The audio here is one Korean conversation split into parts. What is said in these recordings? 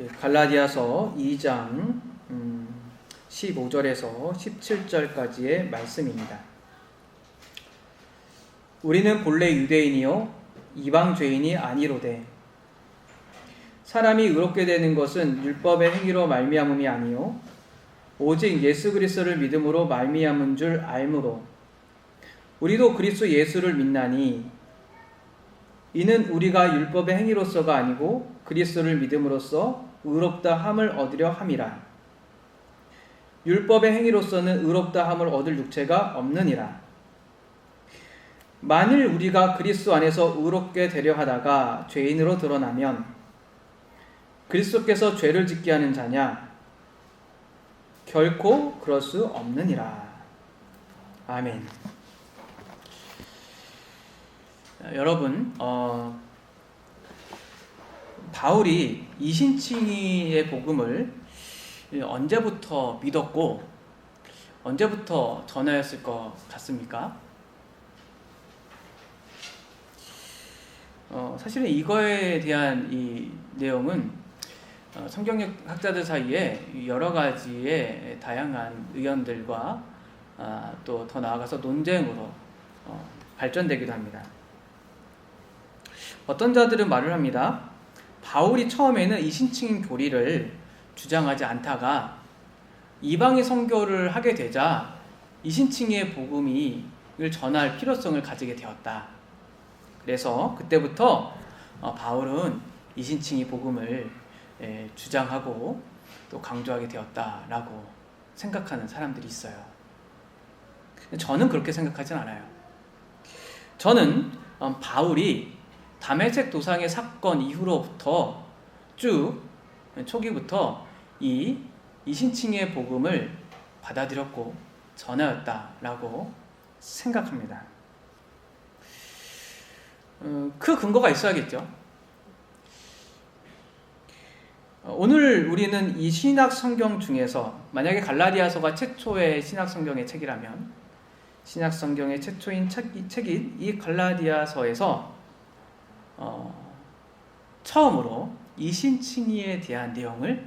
갈라디아서 2장 15절에서 17절까지의 말씀입니다. 우리는 본래 유대인이요 이방 죄인이 아니로되 사람이 의롭게 되는 것은 율법의 행위로 말미암음이 아니요 오직 예수 그리스도를 믿음으로 말미암은 줄 알므로 우리도 그리스도 예수를 믿나니 이는 우리가 율법의 행위로서가 아니고 그리스도를 믿음으로써 의롭다 함을 얻으려 함이라. 율법의 행위로서는 의롭다 함을 얻을 육체가 없느니라. 만일 우리가 그리스도 안에서 의롭게 되려 하다가 죄인으로 드러나면 그리스도께서 죄를 짓게 하는 자냐? 결코 그럴 수 없느니라. 아멘. 여러분, 바울이 이신칭의의 복음을 언제부터 믿었고 언제부터 전하였을 것 같습니까? 사실은 이거에 대한 이 내용은 성경학 학자들 사이에 여러 가지의 다양한 의견들과 또 더 나아가서 논쟁으로 발전되기도 합니다. 어떤 자들은 말을 합니다. 바울이 처음에는 이신칭 교리를 주장하지 않다가 이방의 선교를 하게 되자 이신칭의 복음을 전할 필요성을 가지게 되었다. 그래서 그때부터 바울은 이신칭의 복음을 주장하고 또 강조하게 되었다라고 생각하는 사람들이 있어요. 저는 그렇게 생각하진 않아요. 저는 바울이 다메섹 도상의 사건 이후로부터 쭉 초기부터 이 이신칭의 복음을 받아들였고 전하였다라고 생각합니다. 그 근거가 있어야겠죠. 오늘 우리는 이 신약 성경 중에서 만약에 갈라디아서가 최초의 신약 성경의 책이라면 신약 성경의 최초인 책인 이 갈라디아서에서 처음으로 이신칭의에 대한 내용을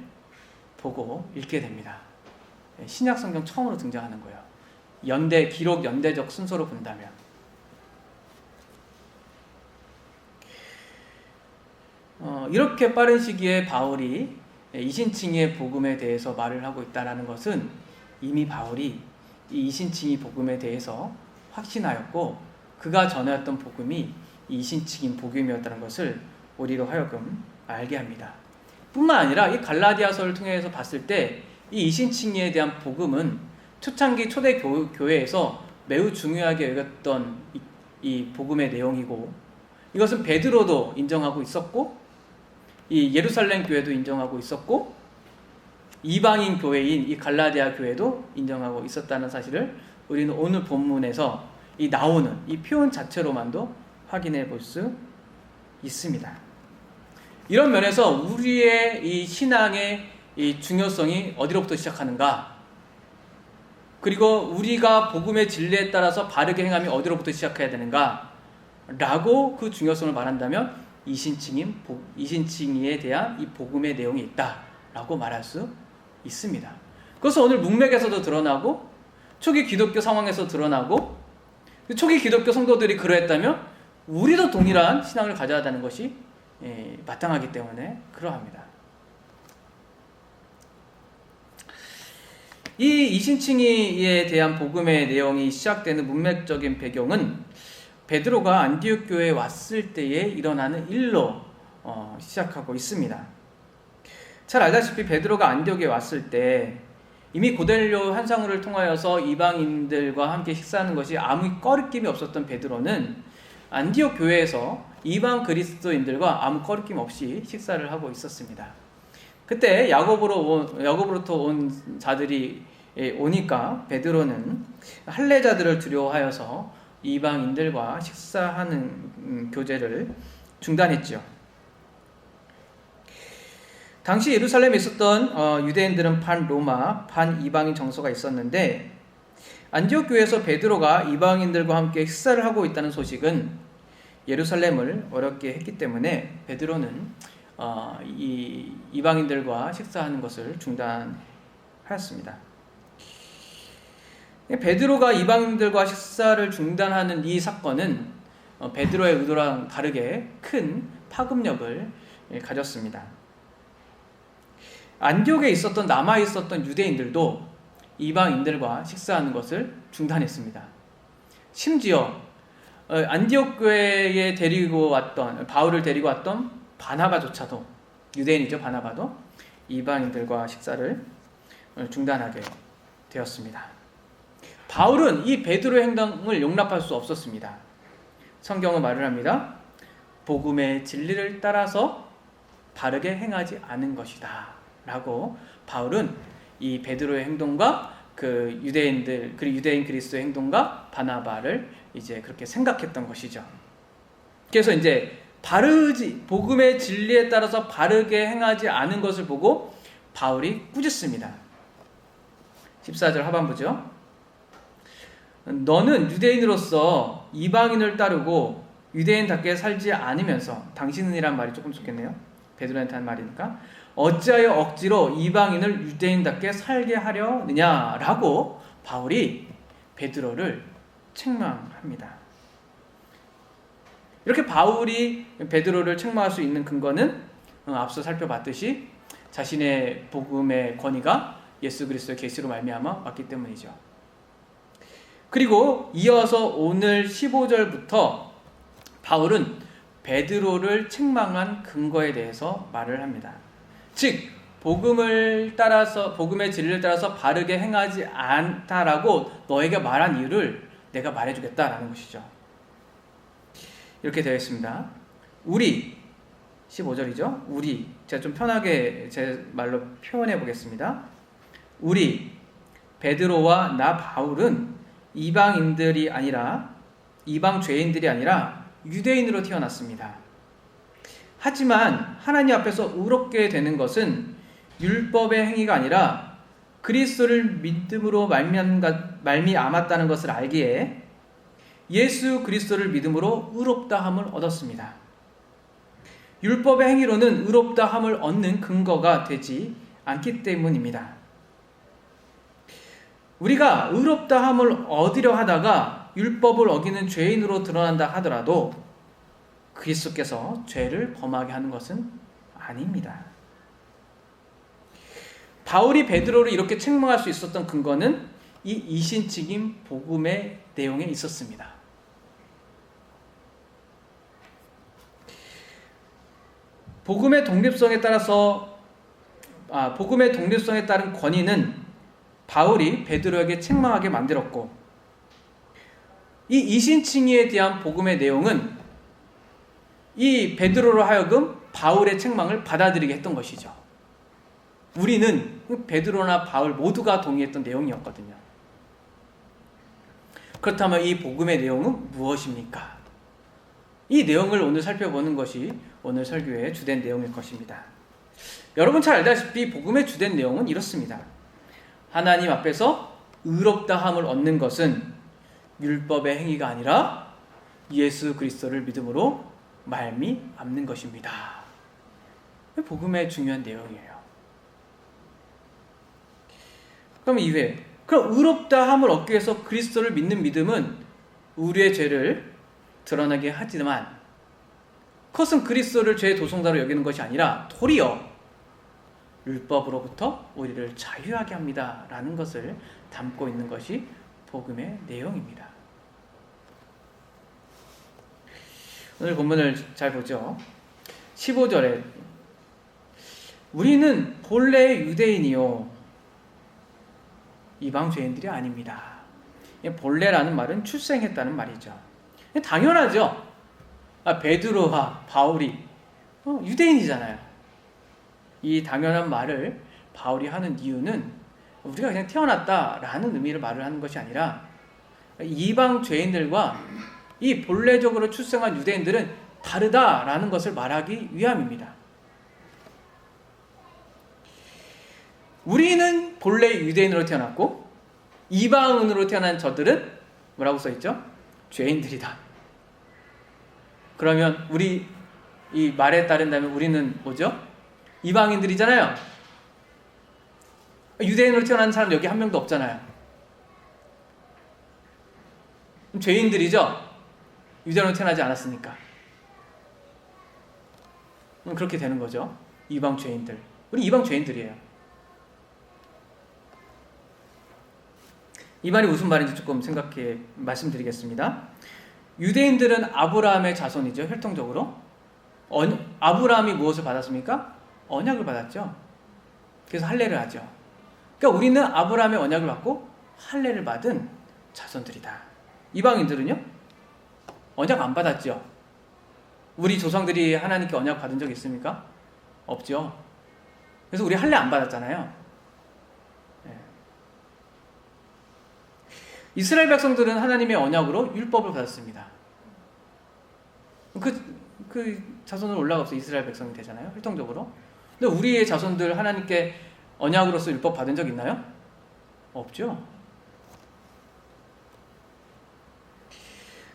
보고 읽게 됩니다. 신약 성경 처음으로 등장하는 거예요. 기록 연대적 순서로 본다면. 이렇게 빠른 시기에 바울이 이신칭의 복음에 대해서 말을 하고 있다는 것은 이미 바울이 이 이신칭의 복음에 대해서 확신하였고 그가 전하였던 복음이 이신칭인 복음이었다는 것을 우리로 하여금 알게 합니다. 뿐만 아니라 이 갈라디아서를 통해서 봤을 때 이 이신칭에 대한 복음은 초창기 초대 교회에서 매우 중요하게 여겼던 이 복음의 내용이고 이것은 베드로도 인정하고 있었고 이 예루살렘 교회도 인정하고 있었고 이방인 교회인 이 갈라디아 교회도 인정하고 있었다는 사실을 우리는 오늘 본문에서 이 나오는 이 표현 자체로만도 확인해 볼 수 있습니다. 이런 면에서 우리의 이 신앙의 이 중요성이 어디로부터 시작하는가? 그리고 우리가 복음의 진리에 따라서 바르게 행함이 어디로부터 시작해야 되는가? 라고 그 중요성을 말한다면 이신칭의에 대한 이 복음의 내용이 있다라고 말할 수 있습니다. 그것은 오늘 문맥에서도 드러나고 초기 기독교 상황에서 드러나고 초기 기독교 성도들이 그러했다면 우리도 동일한 신앙을 가져야 하는 것이 마땅하기 때문에 그러합니다. 이 이신칭의에 대한 복음의 내용이 시작되는 문맥적인 배경은 베드로가 안디옥 교회에 왔을 때에 일어나는 일로 시작하고 있습니다. 잘 알다시피 베드로가 안디옥에 왔을 때 이미 고넬료 환상을 통하여서 이방인들과 함께 식사하는 것이 아무 꺼리낌이 없었던 베드로는 안디옥 교회에서 이방 그리스도인들과 아무 꺼리낌 없이 식사를 하고 있었습니다. 그때 야고보로부터 온 자들이 오니까 베드로는 할례자들을 두려워하여서 이방인들과 식사하는 교제를 중단했죠. 당시 예루살렘에 있었던 유대인들은 반 로마, 반 이방인 정서가 있었는데 안디옥 교회에서 베드로가 이방인들과 함께 식사를 하고 있다는 소식은 예루살렘을 어렵게 했기 때문에 베드로는 이 이방인들과 식사하는 것을 중단하였습니다. 베드로가 이방인들과 식사를 중단하는 이 사건은 베드로의 의도랑 다르게 큰 파급력을 가졌습니다. 안디옥에 남아 있었던 유대인들도 이방인들과 식사하는 것을 중단했습니다. 심지어 안디옥 교회에 바울을 데리고 왔던 바나바조차도, 유대인이죠, 바나바도 이방인들과 식사를 중단하게 되었습니다. 바울은 이 베드로의 행동을 용납할 수 없었습니다. 성경은 말을 합니다. 복음의 진리를 따라서 바르게 행하지 않은 것이다 라고 바울은 이 베드로의 행동과 그 유대인 그리스도의 행동과 바나바를 이제 그렇게 생각했던 것이죠. 그래서 이제 복음의 진리에 따라서 바르게 행하지 않은 것을 보고 바울이 꾸짖습니다. 14절 하반부죠. 너는 유대인으로서 이방인을 따르고 유대인답게 살지 않으면서, 당신은이란 말이 조금 좋겠네요. 베드로한테 한 말이니까, 어찌하여 억지로 이방인을 유대인답게 살게 하려느냐라고 바울이 베드로를 책망합니다. 이렇게 바울이 베드로를 책망할 수 있는 근거는 앞서 살펴봤듯이 자신의 복음의 권위가 예수 그리스도의 계시로 말미암아 왔기 때문이죠. 그리고 이어서 오늘 15절부터 바울은 베드로를 책망한 근거에 대해서 말을 합니다. 즉, 복음의 진리를 따라서 바르게 행하지 않다라고 너에게 말한 이유를 내가 말해주겠다라는 것이죠. 이렇게 되어 있습니다. 15절이죠. 제가 좀 편하게 제 말로 표현해 보겠습니다. 베드로와 나 바울은 이방 죄인들이 아니라 유대인으로 태어났습니다. 하지만 하나님 앞에서 의롭게 되는 것은 율법의 행위가 아니라 그리스도를 믿음으로 말미암았다는 것을 알기에 예수 그리스도를 믿음으로 의롭다함을 얻었습니다. 율법의 행위로는 의롭다함을 얻는 근거가 되지 않기 때문입니다. 우리가 의롭다함을 얻으려 하다가 율법을 어기는 죄인으로 드러난다 하더라도 그리스도께서 죄를 범하게 하는 것은 아닙니다. 바울이 베드로를 이렇게 책망할 수 있었던 근거는 이 이신칭임 복음의 내용에 있었습니다. 복음의 독립성에 따른 권위는 바울이 베드로에게 책망하게 만들었고, 이 이신칭의에 대한 복음의 내용은 이 베드로로 하여금 바울의 책망을 받아들이게 했던 것이죠. 우리는 베드로나 바울 모두가 동의했던 내용이었거든요. 그렇다면 이 복음의 내용은 무엇입니까? 이 내용을 오늘 살펴보는 것이 오늘 설교의 주된 내용일 것입니다. 여러분 잘 알다시피 복음의 주된 내용은 이렇습니다. 하나님 앞에서 의롭다함을 얻는 것은 율법의 행위가 아니라 예수 그리스도를 믿음으로 말미암는 것입니다. 복음의 중요한 내용이에요. 그럼 그럼 의롭다함을 얻기 위해서 그리스도를 믿는 믿음은 우리의 죄를 드러나게 하지만 그것은 그리스도를 죄의 도성자로 여기는 것이 아니라 도리어 율법으로부터 우리를 자유하게 합니다 라는 것을 담고 있는 것이 복음의 내용입니다. 오늘 본문을 잘 보죠. 15절에 우리는 본래 유대인이요 이방 죄인들이 아닙니다. 본래라는 말은 출생했다는 말이죠. 당연하죠. 베드로와 바울이 유대인이잖아요. 이 당연한 말을 바울이 하는 이유는 우리가 그냥 태어났다라는 의미로 말을 하는 것이 아니라 이방 죄인들과 이 본래적으로 출생한 유대인들은 다르다라는 것을 말하기 위함입니다. 우리는 본래 유대인으로 태어났고 이방인으로 태어난 저들은 뭐라고 써있죠? 죄인들이다. 그러면 우리 이 말에 따른다면 우리는 뭐죠? 이방인들이잖아요. 유대인으로 태어난 사람 여기 한 명도 없잖아요. 죄인들이죠? 유대인으로 태어나지 않았으니까. 그렇게 되는 거죠. 이방 죄인들. 우리 이방 죄인들이에요. 이 말이 무슨 말인지 조금 생각해 말씀드리겠습니다. 유대인들은 아브라함의 자손이죠. 혈통적으로. 아브라함이 무엇을 받았습니까? 언약을 받았죠. 그래서 할례를 하죠. 그러니까 우리는 아브라함의 언약을 받고 할례를 받은 자손들이다. 이방인들은요? 언약 안 받았죠. 우리 조상들이 하나님께 언약 받은 적 있습니까? 없죠. 그래서 우리 할례 안 받았잖아요. 네. 이스라엘 백성들은 하나님의 언약으로 율법을 받았습니다. 그 자손으로 올라가서 이스라엘 백성이 되잖아요. 혈통적으로. 근데 우리의 자손들 하나님께 언약으로서 율법 받은 적 있나요? 없죠.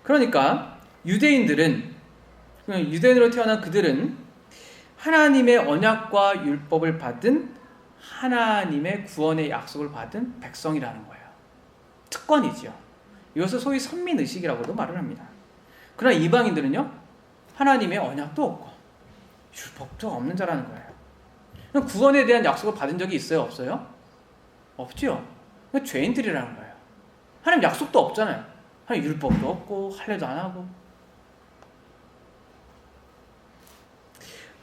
그러니까 유대인으로 태어난 그들은 하나님의 언약과 율법을 받은 하나님의 구원의 약속을 받은 백성이라는 거예요. 특권이지요. 이것을 소위 선민의식이라고도 말을 합니다. 그러나 이방인들은요, 하나님의 언약도 없고 율법도 없는 자라는 거예요. 구원에 대한 약속을 받은 적이 있어요? 없어요? 없지요. 죄인들이라는 거예요. 하나님 약속도 없잖아요. 하나님 율법도 없고 할례도 안 하고.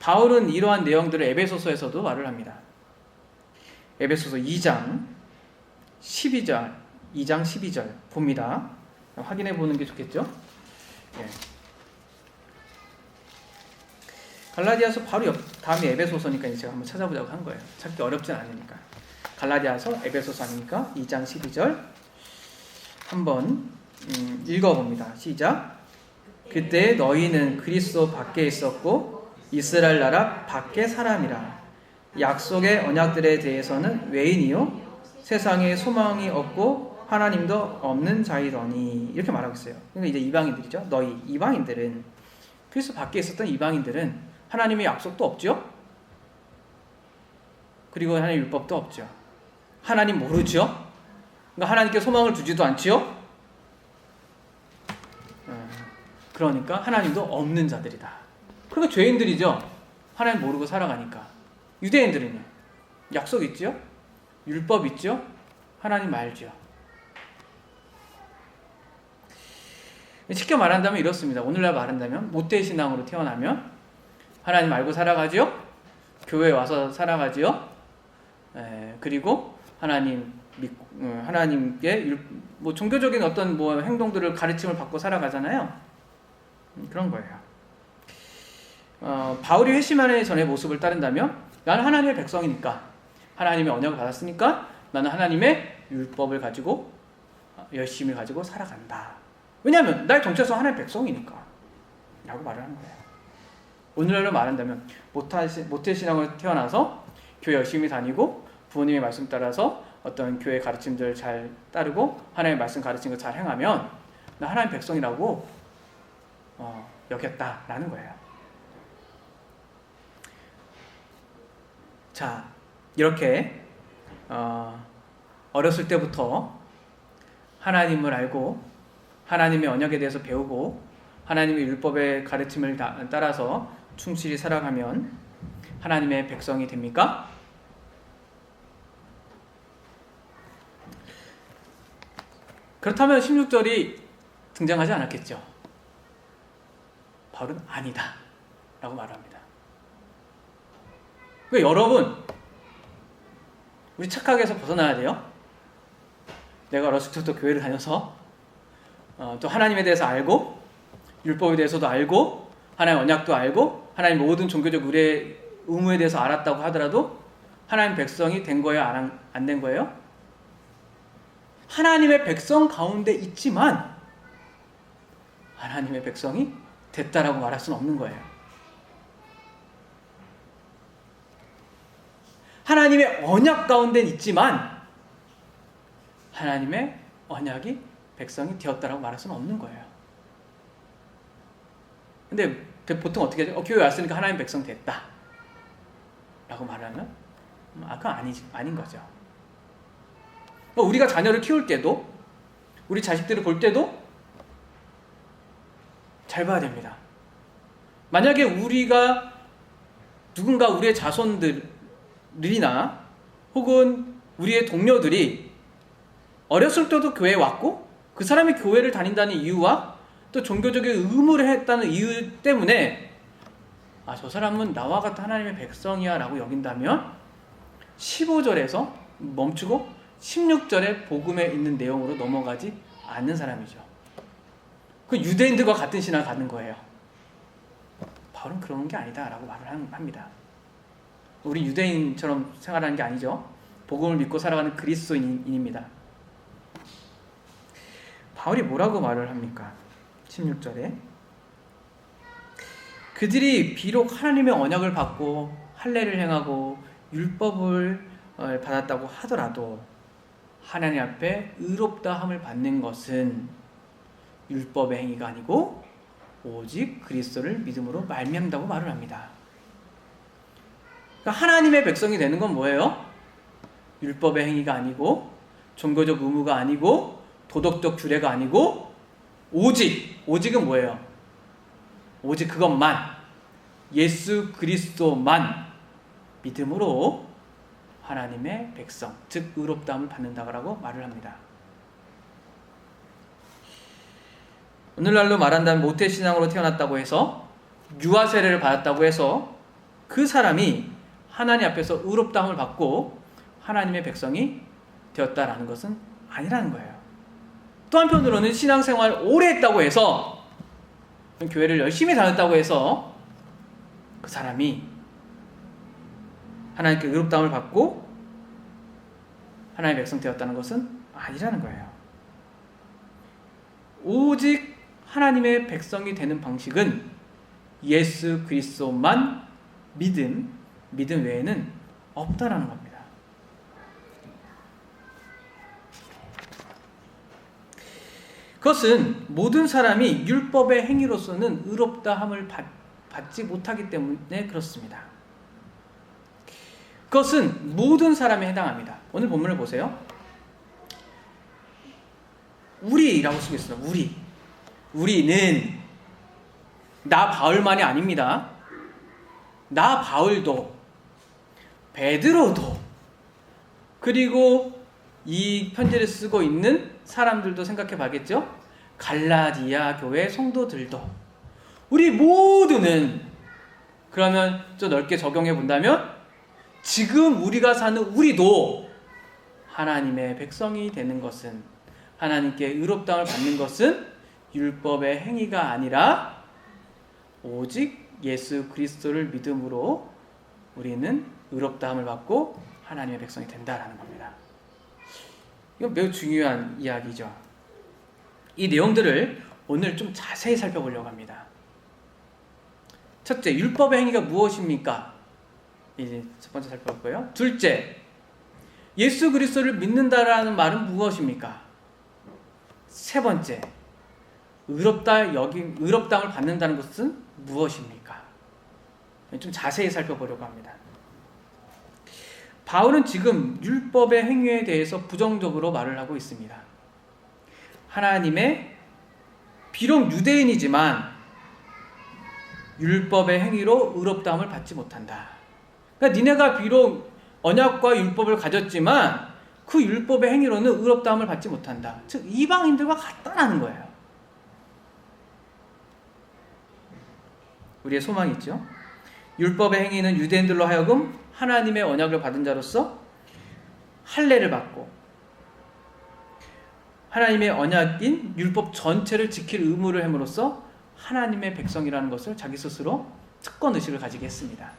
바울은 이러한 내용들을 에베소서에서도 말을 합니다. 에베소서 2장 12절 봅니다. 확인해 보는 게 좋겠죠? 예. 갈라디아서 바로 다음에 에베소서니까 제가 한번 찾아보자고 한 거예요. 찾기 어렵진 않으니까. 갈라디아서 에베소서 아닙니까? 2장 12절 한번 읽어봅니다. 시작. 그때 너희는 그리스도 밖에 있었고 이스라엘 나라 밖의 사람이라. 약속의 언약들에 대해서는 외인이요 세상에 소망이 없고 하나님도 없는 자이더니. 이렇게 말하고 있어요. 그러니까 이제 이방인들이죠. 너희 이방인들은, 그리스도 밖에 있었던 이방인들은 하나님의 약속도 없죠. 그리고 하나님의 율법도 없죠. 하나님 모르죠. 그러니까 하나님께 소망을 두지도 않지요. 그러니까 하나님도 없는 자들이다. 그러니까 죄인들이죠. 하나님 모르고 살아가니까. 유대인들은요, 약속 있죠, 율법 있죠, 하나님 알죠. 쉽게 말한다면 이렇습니다. 오늘날 말한다면 모태신앙으로 태어나면 하나님 알고 살아가죠. 교회에 와서 살아가죠. 그리고 하나님께 뭐 종교적인 어떤 뭐 행동들을 가르침을 받고 살아가잖아요. 그런 거예요. 바울이 회심하는 전의 모습을 따른다면 나는 하나님의 백성이니까, 하나님의 언약을 받았으니까 나는 하나님의 율법을 가지고 열심히 가지고 살아간다. 왜냐하면 나의 정체성 하나님의 백성이니까 라고 말을 하는 거예요. 오늘날로 말한다면 모태신앙으로 태어나서 교회 열심히 다니고 부모님의 말씀 따라서 어떤 교회 가르침들 잘 따르고 하나님의 말씀 가르친 거 잘 행하면 나 하나님의 백성이라고 여겼다라는 거예요. 자, 이렇게 어렸을 때부터 하나님을 알고 하나님의 언약에 대해서 배우고 하나님의 율법의 가르침을 따라서 충실히 살아가면 하나님의 백성이 됩니까? 그렇다면 16절이 등장하지 않았겠죠. 바울은 아니다 라고 말합니다. 그러니까 여러분, 우리 착각에서 벗어나야 돼요. 내가 어렸을 때부터 교회를 다녀서 또 하나님에 대해서 알고 율법에 대해서도 알고 하나님의 언약도 알고 하나님 모든 종교적 의무에 대해서 알았다고 하더라도 하나님 백성이 된 거예요? 안 된 거예요? 하나님의 백성 가운데 있지만 하나님의 백성이 됐다라고 말할 수는 없는 거예요. 하나님의 언약 가운데 있지만 하나님의 언약이 백성이 되었다라고 말할 수는 없는 거예요. 근데 보통 어떻게 하죠? 교회 왔으니까 하나님 백성 됐다 라고 말하면 그건 아닌 거죠. 우리가 자녀를 키울 때도, 우리 자식들을 볼 때도 잘 봐야 됩니다. 만약에 우리가 누군가 우리의 자손들이나 혹은 우리의 동료들이 어렸을 때도 교회에 왔고 그 사람이 교회를 다닌다는 이유와 또 종교적인 의무를 했다는 이유 때문에 저 사람은 나와 같은 하나님의 백성이야 라고 여긴다면 15절에서 멈추고 16절의 복음에 있는 내용으로 넘어가지 않는 사람이죠. 그 유대인들과 같은 신앙을 갖는 거예요. 바울은 그런 게 아니다 라고 말을 합니다. 우리 유대인처럼 생활하는 게 아니죠. 복음을 믿고 살아가는 그리스도인입니다. 바울이 뭐라고 말을 합니까? 16절에 그들이 비록 하나님의 언약을 받고 할례를 행하고 율법을 받았다고 하더라도 하나님 앞에 의롭다함을 받는 것은 율법의 행위가 아니고 오직 그리스도를 믿음으로 말미암다고 말을 합니다. 그러니까 하나님의 백성이 되는 건 뭐예요? 율법의 행위가 아니고 종교적 의무가 아니고 도덕적 규례가 아니고 오직은 뭐예요? 오직 그것만, 예수 그리스도만 믿음으로 하나님의 백성, 즉 의롭다함을 받는다고 말을 합니다. 오늘날로 말한다면 모태신앙으로 태어났다고 해서 유아 세례를 받았다고 해서 그 사람이 하나님 앞에서 의롭다함을 받고 하나님의 백성이 되었다라는 것은 아니라는 거예요. 또 한편으로는 신앙생활 오래 했다고 해서 교회를 열심히 다녔다고 해서 그 사람이 하나님께 의롭다함을 받고 하나님의 백성 되었다는 것은 아니라는 거예요. 오직 하나님의 백성이 되는 방식은 예수 그리스도만 믿음 외에는 없다라는 겁니다. 그것은 모든 사람이 율법의 행위로서는 의롭다함을 받지 못하기 때문에 그렇습니다. 그것은 모든 사람에 해당합니다. 오늘 본문을 보세요. 우리라고 쓰고 있습니다. 우리는 나 바울만이 아닙니다. 나 바울도 베드로도 그리고 이 편지를 쓰고 있는 사람들도 생각해 봐야겠죠? 갈라디아 교회 성도들도 우리 모두는 그러면 좀 넓게 적용해 본다면 지금 우리가 사는 우리도 하나님의 백성이 되는 것은 하나님께 의롭다함을 받는 것은 율법의 행위가 아니라 오직 예수 그리스도를 믿음으로 우리는 의롭다함을 받고 하나님의 백성이 된다라는 겁니다. 이건 매우 중요한 이야기죠. 이 내용들을 오늘 좀 자세히 살펴보려고 합니다. 첫째, 율법의 행위가 무엇입니까? 이제 첫 번째 살펴볼 거예요. 둘째, 예수 그리스도를 믿는다라는 말은 무엇입니까? 세 번째, 의롭다함을 받는다는 것은 무엇입니까? 좀 자세히 살펴보려고 합니다. 바울은 지금 율법의 행위에 대해서 부정적으로 말을 하고 있습니다. 하나님의 비록 유대인이지만 율법의 행위로 의롭다함을 받지 못한다. 그러니까 니네가 비록 언약과 율법을 가졌지만 그 율법의 행위로는 의롭다함을 받지 못한다. 즉 이방인들과 같다라는 거예요. 우리의 소망이 있죠. 율법의 행위는 유대인들로 하여금 하나님의 언약을 받은 자로서 할례를 받고 하나님의 언약인 율법 전체를 지킬 의무를 함으로써 하나님의 백성이라는 것을 자기 스스로 특권의식을 가지게 했습니다.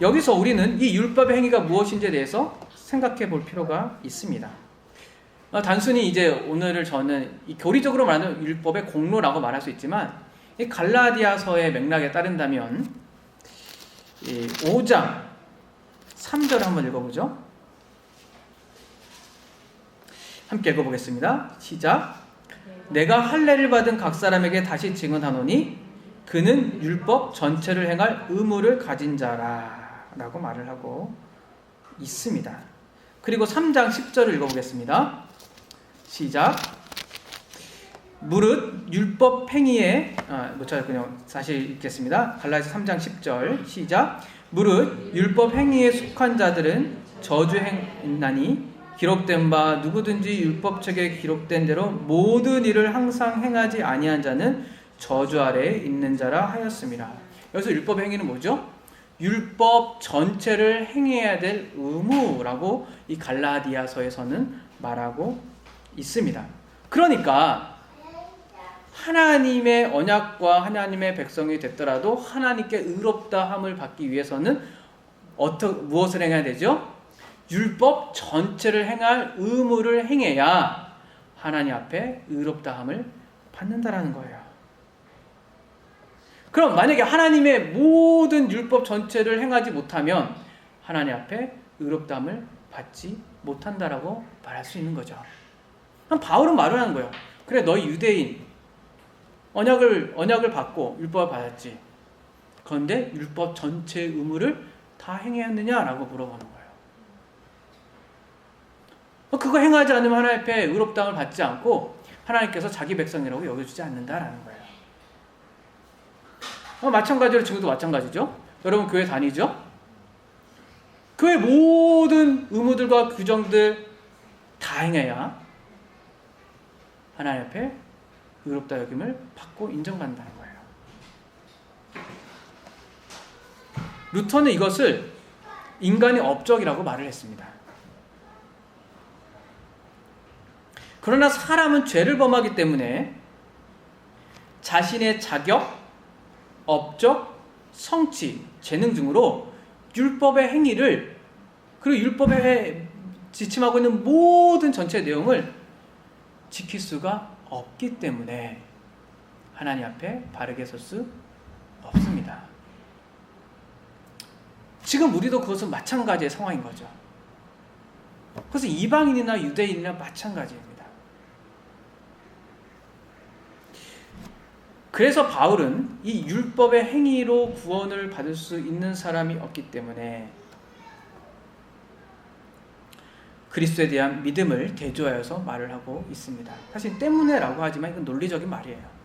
여기서 우리는 이 율법의 행위가 무엇인지에 대해서 생각해 볼 필요가 있습니다. 단순히 이제 오늘을 저는 이 교리적으로 말하는 율법의 공로라고 말할 수 있지만 이 갈라디아서의 맥락에 따른다면 5장 3절을 한번 읽어보죠. 함께 읽어보겠습니다. 시작. 내가 할례를 받은 각 사람에게 다시 증언하노니 그는 율법 전체를 행할 의무를 가진 자라 라고 말을 하고 있습니다. 그리고 3장 10절을 읽어보겠습니다. 시작. 무릇 율법 행위에 그냥 다시 읽겠습니다. 갈라디아 3장 10절 시작. 무릇 율법 행위에 속한 자들은 저주행나니 기록된 바 누구든지 율법책에 기록된 대로 모든 일을 항상 행하지 아니한 자는 저주 아래에 있는 자라 하였습니다. 여기서 율법 행위는 뭐죠? 율법 전체를 행해야 될 의무라고 이 갈라디아서에서는 말하고 있습니다. 그러니까 하나님의 언약과 하나님의 백성이 됐더라도 하나님께 의롭다함을 받기 위해서는 무엇을 행해야 되죠? 율법 전체를 행할 의무를 행해야 하나님 앞에 의롭다함을 받는다라는 거예요. 그럼 만약에 하나님의 모든 율법 전체를 행하지 못하면 하나님 앞에 의롭다함을 받지 못한다라고 말할 수 있는 거죠. 그럼 바울은 말을 하는 거예요. 그래, 너희 유대인 언약을 받고 율법을 받았지. 그런데 율법 전체의 의무를 다 행했느냐라고 물어보는 거예요. 그거 행하지 않으면 하나님 앞에 의롭다함을 받지 않고 하나님께서 자기 백성이라고 여겨주지 않는다라는 거예요. 마찬가지로 지금도 마찬가지죠. 여러분 교회 다니죠? 교회 모든 의무들과 규정들 다 행해야 하나님 앞에 의롭다 여김을 받고 인정받는다는 거예요. 루터는 이것을 인간의 업적이라고 말을 했습니다. 그러나 사람은 죄를 범하기 때문에 자신의 자격, 업적, 성취, 재능 등으로 율법의 행위를 그리고 율법에 지침하고 있는 모든 전체 내용을 지킬 수가 없기 때문에 하나님 앞에 바르게 설 수 없습니다. 지금 우리도 그것은 마찬가지의 상황인 거죠. 그래서 이방인이나 유대인이나 마찬가지입니다. 그래서 바울은 이 율법의 행위로 구원을 받을 수 있는 사람이 없기 때문에 그리스도에 대한 믿음을 대조하여서 말을 하고 있습니다. 사실 때문에라고 하지만 이건 논리적인 말이에요.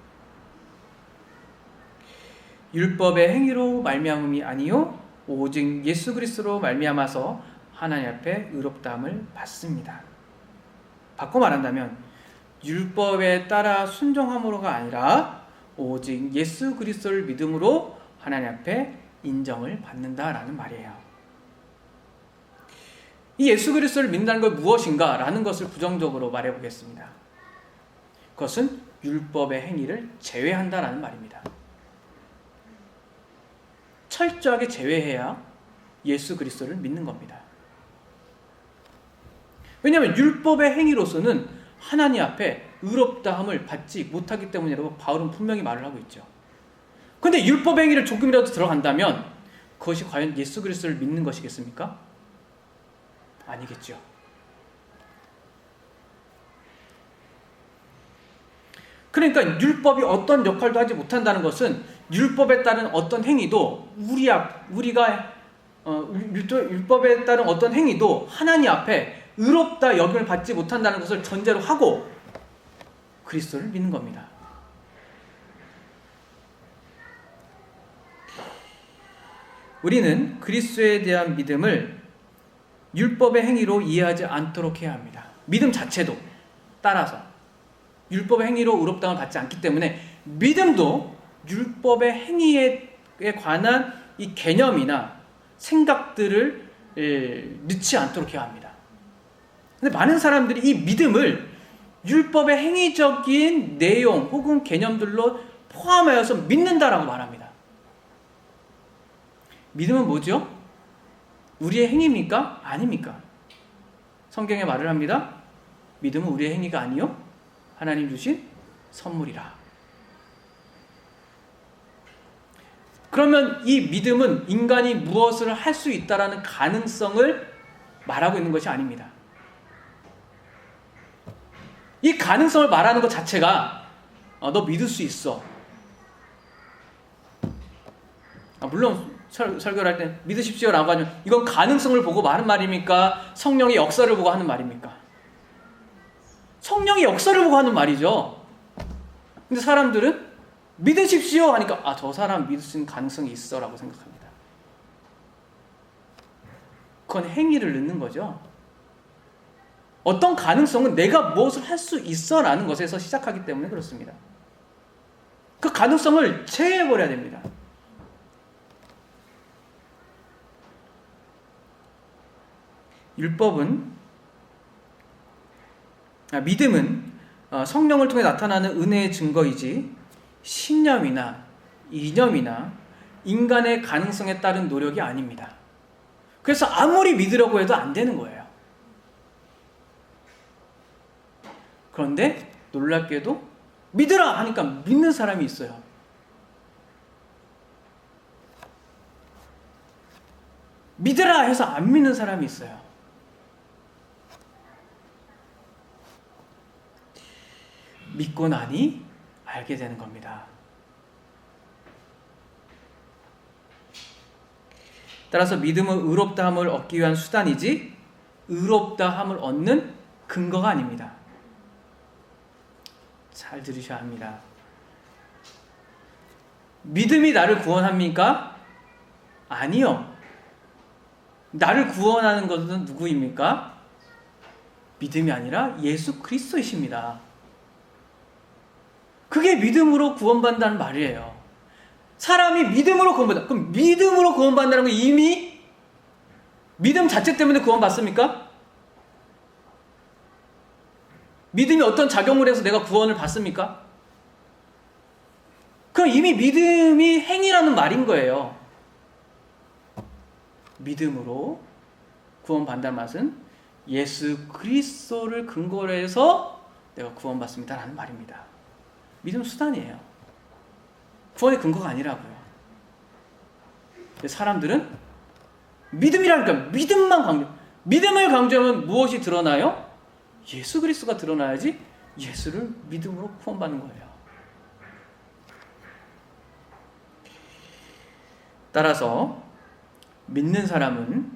율법의 행위로 말미암음이 아니요 오직 예수 그리스도로 말미암아서 하나님 앞에 의롭다함을 받습니다. 바꿔 말한다면 율법에 따라 순종함으로가 아니라 오직 예수 그리스도를 믿음으로 하나님 앞에 인정을 받는다라는 말이에요. 이 예수 그리스도를 믿는다는 건 무엇인가? 라는 것을 부정적으로 말해보겠습니다. 그것은 율법의 행위를 제외한다라는 말입니다. 철저하게 제외해야 예수 그리스도를 믿는 겁니다. 왜냐하면 율법의 행위로서는 하나님 앞에 의롭다함을 받지 못하기 때문이라고 바울은 분명히 말을 하고 있죠. 그런데 율법의 행위를 조금이라도 들어간다면 그것이 과연 예수 그리스도를 믿는 것이겠습니까? 아니겠죠. 그러니까 율법이 어떤 역할도 하지 못한다는 것은 율법에 따른 어떤 행위도 율법에 따른 어떤 행위도 하나님 앞에 의롭다 여김을 받지 못한다는 것을 전제로 하고 그리스도를 믿는 겁니다. 우리는 그리스도에 대한 믿음을 율법의 행위로 이해하지 않도록 해야 합니다. 믿음 자체도 따라서 율법의 행위로 의롭다함을 받지 않기 때문에 믿음도 율법의 행위에 관한 이 개념이나 생각들을 넣지 않도록 해야 합니다. 근데 많은 사람들이 이 믿음을 율법의 행위적인 내용 혹은 개념들로 포함하여서 믿는다라고 말합니다. 믿음은 뭐죠? 우리의 행위입니까? 아닙니까? 성경에 말을 합니다. 믿음은 우리의 행위가 아니요 하나님 주신 선물이라. 그러면 이 믿음은 인간이 무엇을 할 수 있다라는 가능성을 말하고 있는 것이 아닙니다. 이 가능성을 말하는 것 자체가 너 믿을 수 있어. 물론 설교를 할 때 믿으십시오라고 하면 이건 가능성을 보고 말하는 말입니까? 성령의 역사를 보고 하는 말입니까? 성령의 역사를 보고 하는 말이죠. 근데 사람들은 믿으십시오 하니까 저 사람 믿을 수 있는 가능성이 있어 라고 생각합니다. 그건 행위를 넣는 거죠. 어떤 가능성은 내가 무엇을 할 수 있어 라는 것에서 시작하기 때문에 그렇습니다. 그 가능성을 제외해버려야 됩니다. 믿음은 성령을 통해 나타나는 은혜의 증거이지 신념이나 이념이나 인간의 가능성에 따른 노력이 아닙니다. 그래서 아무리 믿으려고 해도 안 되는 거예요. 그런데 놀랍게도 믿으라 하니까 믿는 사람이 있어요. 믿으라 해서 안 믿는 사람이 있어요. 믿고 나니 알게 되는 겁니다. 따라서 믿음은 의롭다함을 얻기 위한 수단이지 의롭다함을 얻는 근거가 아닙니다. 잘 들으셔야 합니다. 믿음이 나를 구원합니까? 아니요. 나를 구원하는 것은 누구입니까? 믿음이 아니라 예수 그리스도이십니다. 그게 믿음으로 구원받는다는 말이에요. 사람이 믿음으로 구원받는다. 그럼 믿음으로 구원받는다는 건 이미 믿음 자체 때문에 구원받습니까? 믿음이 어떤 작용을 해서 내가 구원을 받습니까? 그럼 이미 믿음이 행위라는 말인 거예요. 믿음으로 구원받는다는 말은 예수 그리스도를 근거로 해서 내가 구원받습니다라는 말입니다. 믿음은 수단이에요. 구원의 근거가 아니라고요. 사람들은 믿음이라니까 믿음만 강조. 믿음을 강조하면 무엇이 드러나요? 예수 그리스도가 드러나야지 예수를 믿음으로 구원받는 거예요. 따라서 믿는 사람은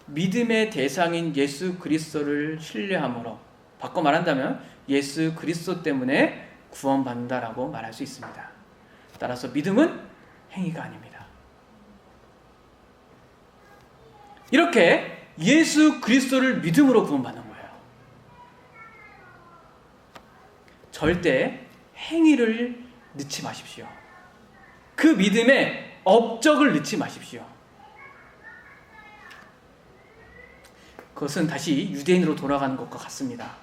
믿음의 대상인 예수 그리스도를 신뢰함으로, 바꿔 말한다면 예수 그리스도 때문에 구원받는다라고 말할 수 있습니다. 따라서 믿음은 행위가 아닙니다. 이렇게 예수 그리스도를 믿음으로 구원받는 거예요. 절대 행위를 넣지 마십시오. 그 믿음에 업적을 넣지 마십시오. 그것은 다시 유대인으로 돌아가는 것과 같습니다.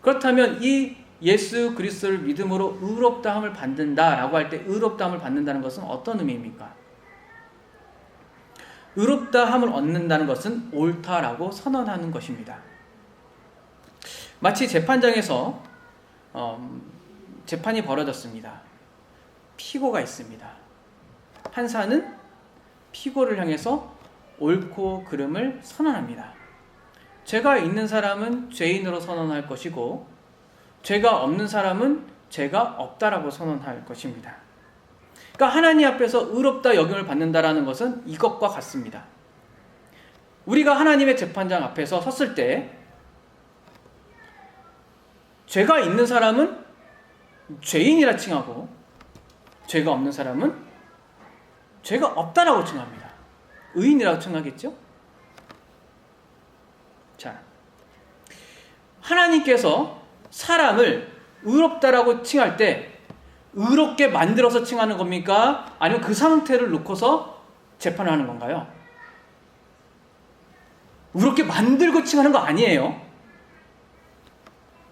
그렇다면 이 예수 그리스도를 믿음으로 의롭다함을 받는다라고 할 때 의롭다함을 받는다는 것은 어떤 의미입니까? 의롭다함을 얻는다는 것은 옳다라고 선언하는 것입니다. 마치 재판장에서 재판이 벌어졌습니다. 피고가 있습니다. 판사는 피고를 향해서 옳고 그름을 선언합니다. 죄가 있는 사람은 죄인으로 선언할 것이고 죄가 없는 사람은 죄가 없다라고 선언할 것입니다. 그러니까 하나님 앞에서 의롭다 여김을 받는다라는 것은 이것과 같습니다. 우리가 하나님의 재판장 앞에서 섰을 때 죄가 있는 사람은 죄인이라 칭하고 죄가 없는 사람은 죄가 없다라고 칭합니다. 의인이라고 칭하겠죠? 자, 하나님께서 사람을 의롭다라고 칭할 때 의롭게 만들어서 칭하는 겁니까? 아니면 그 상태를 놓고서 재판을 하는 건가요? 의롭게 만들고 칭하는 거 아니에요.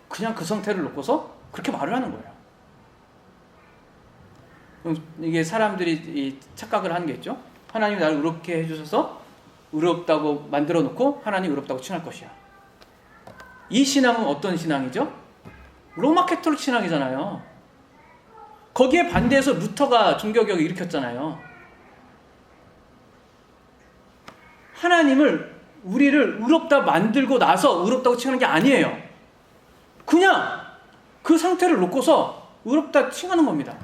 그냥 그 상태를 놓고서 그렇게 말을 하는 거예요. 이게 사람들이 착각을 하는 게 있죠. 하나님이 나를 의롭게 해주셔서 의롭다고 만들어 놓고 하나님 의롭다고 칭할 것이야. 이 신앙은 어떤 신앙이죠? 로마 캐톨릭 신앙이잖아요. 거기에 반대해서 루터가 종교개혁을 일으켰잖아요. 하나님을 우리를 의롭다 만들고 나서 의롭다고 칭하는 게 아니에요. 그냥 그 상태를 놓고서 의롭다 칭하는 겁니다.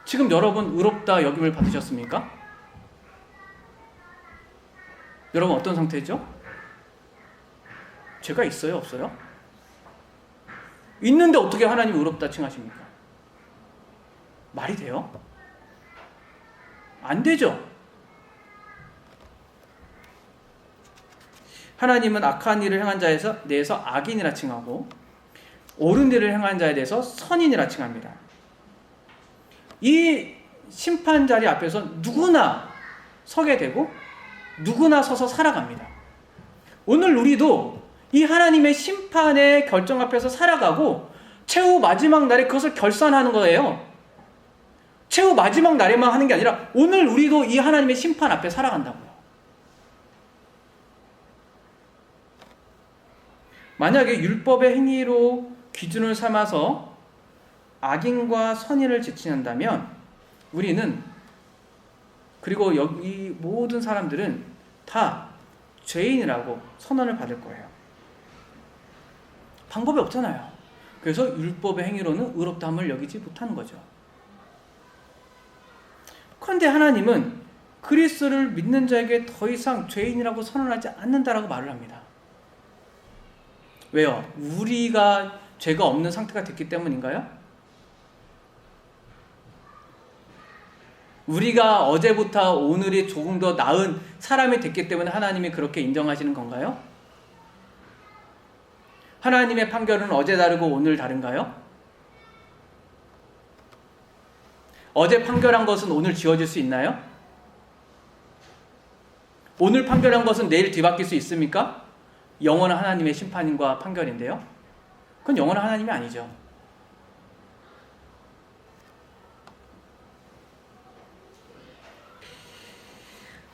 지금 여러분 의롭다 여김을 받으셨습니까? 여러분 어떤 상태죠? 죄가 있어요? 없어요? 있는데 어떻게 하나님 의롭다 칭하십니까? 말이 돼요? 안 되죠. 하나님은 악한 일을 행한 자에 대해서 악인이라 칭하고 옳은 일을 행한 자에 대해서 선인이라 칭합니다. 이 심판 자리 앞에서 누구나 서게 되고 누구나 서서 살아갑니다. 오늘 우리도 이 하나님의 심판의 결정 앞에서 살아가고 최후 마지막 날에 그것을 결산하는 거예요. 최후 마지막 날에만 하는 게 아니라 오늘 우리도 이 하나님의 심판 앞에 살아간다고요. 만약에 율법의 행위로 기준을 삼아서 악인과 선인을 지칭한다면 우리는, 그리고 여기 모든 사람들은 다 죄인이라고 선언을 받을 거예요. 방법이 없잖아요. 그래서 율법의 행위로는 의롭다함을 여기지 못하는 거죠. 그런데 하나님은 그리스도를 믿는 자에게 더 이상 죄인이라고 선언하지 않는다라고 말을 합니다. 왜요? 우리가 죄가 없는 상태가 됐기 때문인가요? 우리가 어제부터 오늘이 조금 더 나은 사람이 됐기 때문에 하나님이 그렇게 인정하시는 건가요? 하나님의 판결은 어제 다르고 오늘 다른가요? 어제 판결한 것은 오늘 지워질 수 있나요? 오늘 판결한 것은 내일 뒤바뀔 수 있습니까? 영원한 하나님의 심판과 판결인데요. 그건 영원한 하나님이 아니죠.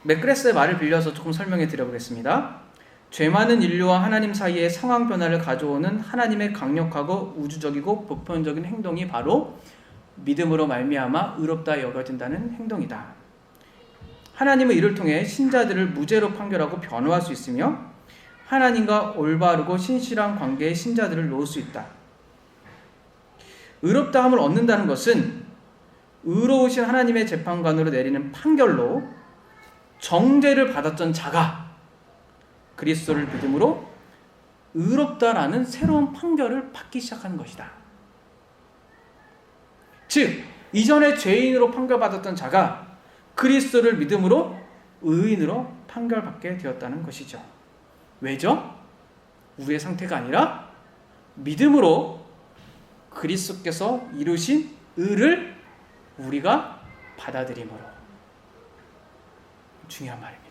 맥그레스의 말을 빌려서 조금 설명해 드려보겠습니다. 죄 많은 인류와 하나님 사이의 상황 변화를 가져오는 하나님의 강력하고 우주적이고 보편적인 행동이 바로 믿음으로 말미암아 의롭다 여겨진다는 행동이다. 하나님은 이를 통해 신자들을 무죄로 판결하고 변호할 수 있으며 하나님과 올바르고 신실한 관계의 신자들을 놓을 수 있다. 의롭다함을 얻는다는 것은 의로우신 하나님의 재판관으로 내리는 판결로 정죄를 받았던 자가 그리스도를 믿음으로 의롭다라는 새로운 판결을 받기 시작하는 것이다. 즉, 이전에 죄인으로 판결받았던 자가 그리스도를 믿음으로 의인으로 판결받게 되었다는 것이죠. 왜죠? 우리의 상태가 아니라 믿음으로 그리스도께서 이루신 의를 우리가 받아들임으로. 중요한 말입니다.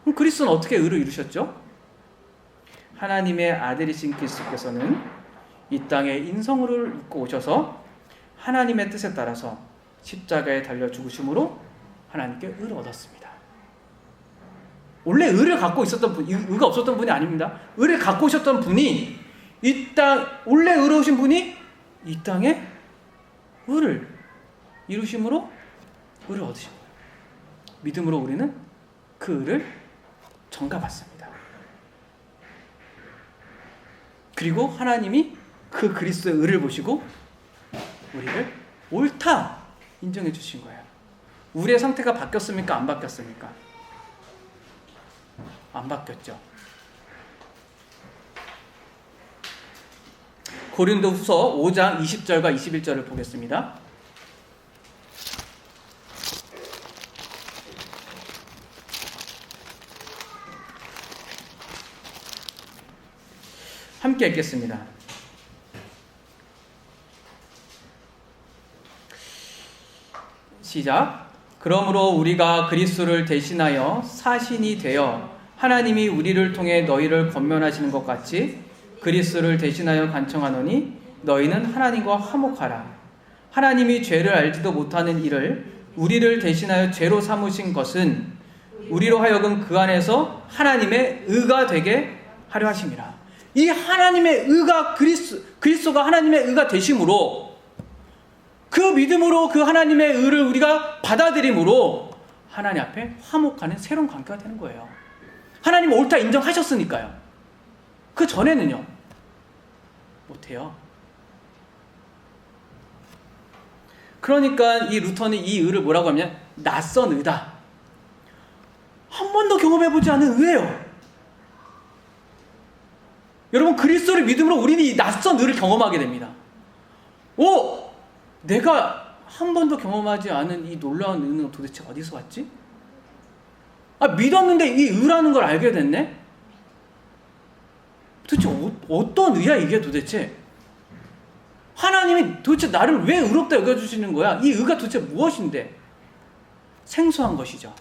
그럼 그리스도는 어떻게 의를 이루셨죠? 하나님의 아들이신 그리스도께서는 이 땅에 인성으로 입고 오셔서 하나님의 뜻에 따라서 십자가에 달려 죽으심으로 하나님께 의를 얻었습니다. 원래 의를 갖고 있었던 분, 의가 없었던 분이 아닙니다. 의를 갖고 오셨던 분이 원래 의로우신 분이 이 땅에 의를 이루심으로 의를 얻으신 거예요. 믿음으로 우리는 그 의를 전가받습니다. 그리고 하나님이 그 그리스도의 의를 보시고 우리를 옳다 인정해 주신 거예요. 우리의 상태가 바뀌었습니까? 안 바뀌었습니까? 안 바뀌었죠. 고린도후서 5장 20절과 21절을 보겠습니다. 함께 읽겠습니다. 시작. 그러므로 우리가 그리스도를 대신하여 사신이 되어 하나님이 우리를 통해 너희를 권면하시는 것 같이 그리스도를 대신하여 간청하노니 너희는 하나님과 화목하라. 하나님이 죄를 알지도 못하는 이를 우리를 대신하여 죄로 삼으신 것은 우리로 하여금 그 안에서 하나님의 의가 되게 하려 하심이라. 이 하나님의 의가 그리스도가 하나님의 의가 되심으로 그 믿음으로 그 하나님의 의를 우리가 받아들임으로 하나님 앞에 화목하는 새로운 관계가 되는 거예요. 하나님은 옳다 인정하셨으니까요. 그 전에는요, 못해요. 그러니까 이 루터는 이 의를 뭐라고 하면 낯선 의다. 한 번도 경험해보지 않은 의예요. 여러분, 그리스도를 믿음으로 우리는 이 낯선 의를 경험하게 됩니다. 내가 한 번도 경험하지 않은 이 놀라운 의는 도대체 어디서 왔지? 믿었는데 이 의라는 걸 알게 됐네? 도대체 어떤 의야 이게 도대체? 하나님이 도대체 나를 왜 의롭다 여겨주시는 거야? 이 의가 도대체 무엇인데? 생소한 것이죠.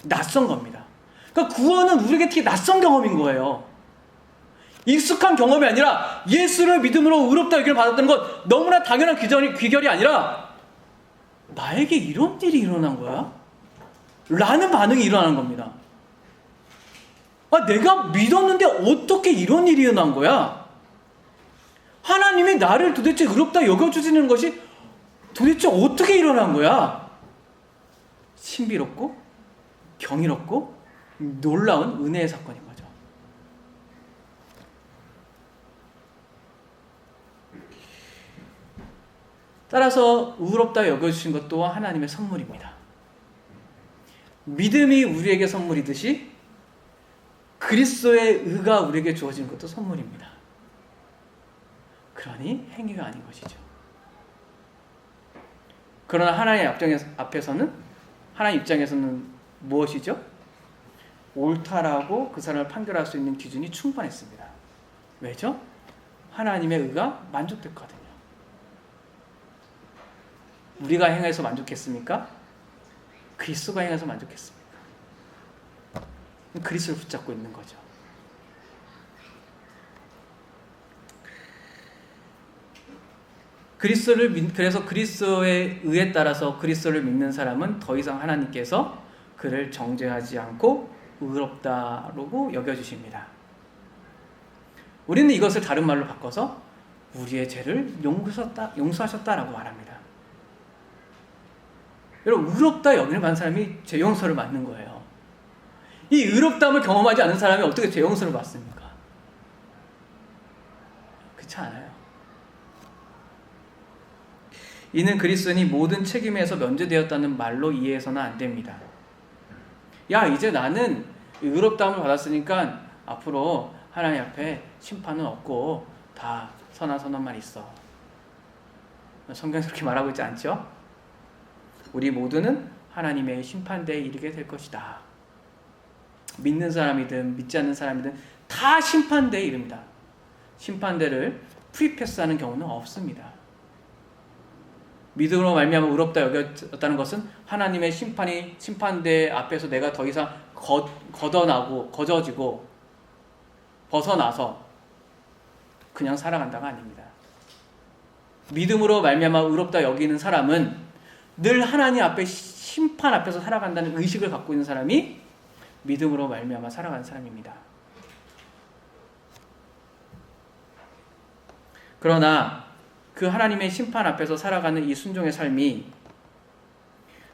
낯선 겁니다. 그러니까 구원은 우리에게 되게 낯선 경험인 거예요. 익숙한 경험이 아니라 예수를 믿음으로 의롭다 여김을 받았다는 건 너무나 당연한 귀결이 아니라 나에게 이런 일이 일어난 거야? 라는 반응이 일어나는 겁니다. 내가 믿었는데 어떻게 이런 일이 일어난 거야? 하나님이 나를 도대체 의롭다 여겨주시는 것이 도대체 어떻게 일어난 거야? 신비롭고 경이롭고 놀라운 은혜의 사건인 거죠. 따라서 의롭다 여겨주신 것 또한 하나님의 선물입니다. 믿음이 우리에게 선물이듯이 그리스도의 의가 우리에게 주어진 것도 선물입니다. 그러니 행위가 아닌 것이죠. 그러나 하나님 앞에서는, 하나님 입장에서는 무엇이죠? 옳다라고 그 사람을 판결할 수 있는 기준이 충분했습니다. 왜죠? 하나님의 의가 만족됐거든요. 우리가 행해서 만족했습니까? 그리스도가 행해서 만족했습니까? 그리스도를 붙잡고 있는 거죠. 그래서 그리스도의 의에 따라서 그리스도를 믿는 사람은 더 이상 하나님께서 그를 정죄하지 않고 의롭다라고 여겨주십니다. 우리는 이것을 다른 말로 바꿔서 우리의 죄를 용서하셨다라고 말합니다. 여러분, 의롭다 여김을 받는 사람이 죄 용서를 받는 거예요. 이 의롭다함을 경험하지 않은 사람이 어떻게 죄 용서를 받습니까? 그렇지 않아요. 이는 그리스도인이 모든 책임에서 면제되었다는 말로 이해해서는 안 됩니다. 이제 나는 의롭다함을 받았으니까 앞으로 하나님 앞에 심판은 없고 다 선한 있어. 성경에서 그렇게 말하고 있지 않죠? 우리 모두는 하나님의 심판대에 이르게 될 것이다. 믿는 사람이든 믿지 않는 사람이든 다 심판대에 이릅니다. 심판대를 프리패스하는 경우는 없습니다. 믿음으로 말미암아 의롭다 여겼다는 것은 하나님의 심판대 앞에서 내가 더 이상 거저지고 벗어나서 그냥 살아간다가 아닙니다. 믿음으로 말미암아 의롭다 여기는 사람은 늘 하나님 앞에 심판 앞에서 살아간다는 의식을 갖고 있는 사람이 믿음으로 말미암아 살아가는 사람입니다. 그러나 그 하나님의 심판 앞에서 살아가는 이 순종의 삶이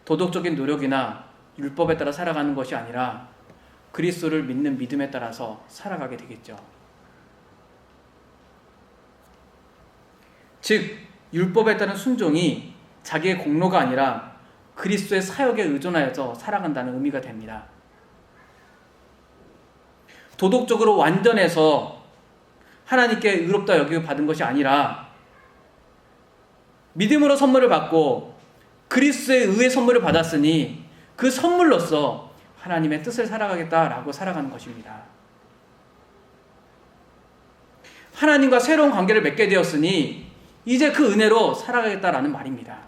도덕적인 노력이나 율법에 따라 살아가는 것이 아니라 그리스도를 믿는 믿음에 따라서 살아가게 되겠죠. 즉, 율법에 따른 순종이 자기의 공로가 아니라 그리스도의 사역에 의존하여서 살아간다는 의미가 됩니다. 도덕적으로 완전해서 하나님께 의롭다 여기고 받은 것이 아니라 믿음으로 선물을 받고 그리스도의 의의 선물을 받았으니 그 선물로서 하나님의 뜻을 살아가겠다라고 살아가는 것입니다. 하나님과 새로운 관계를 맺게 되었으니 이제 그 은혜로 살아가겠다라는 말입니다.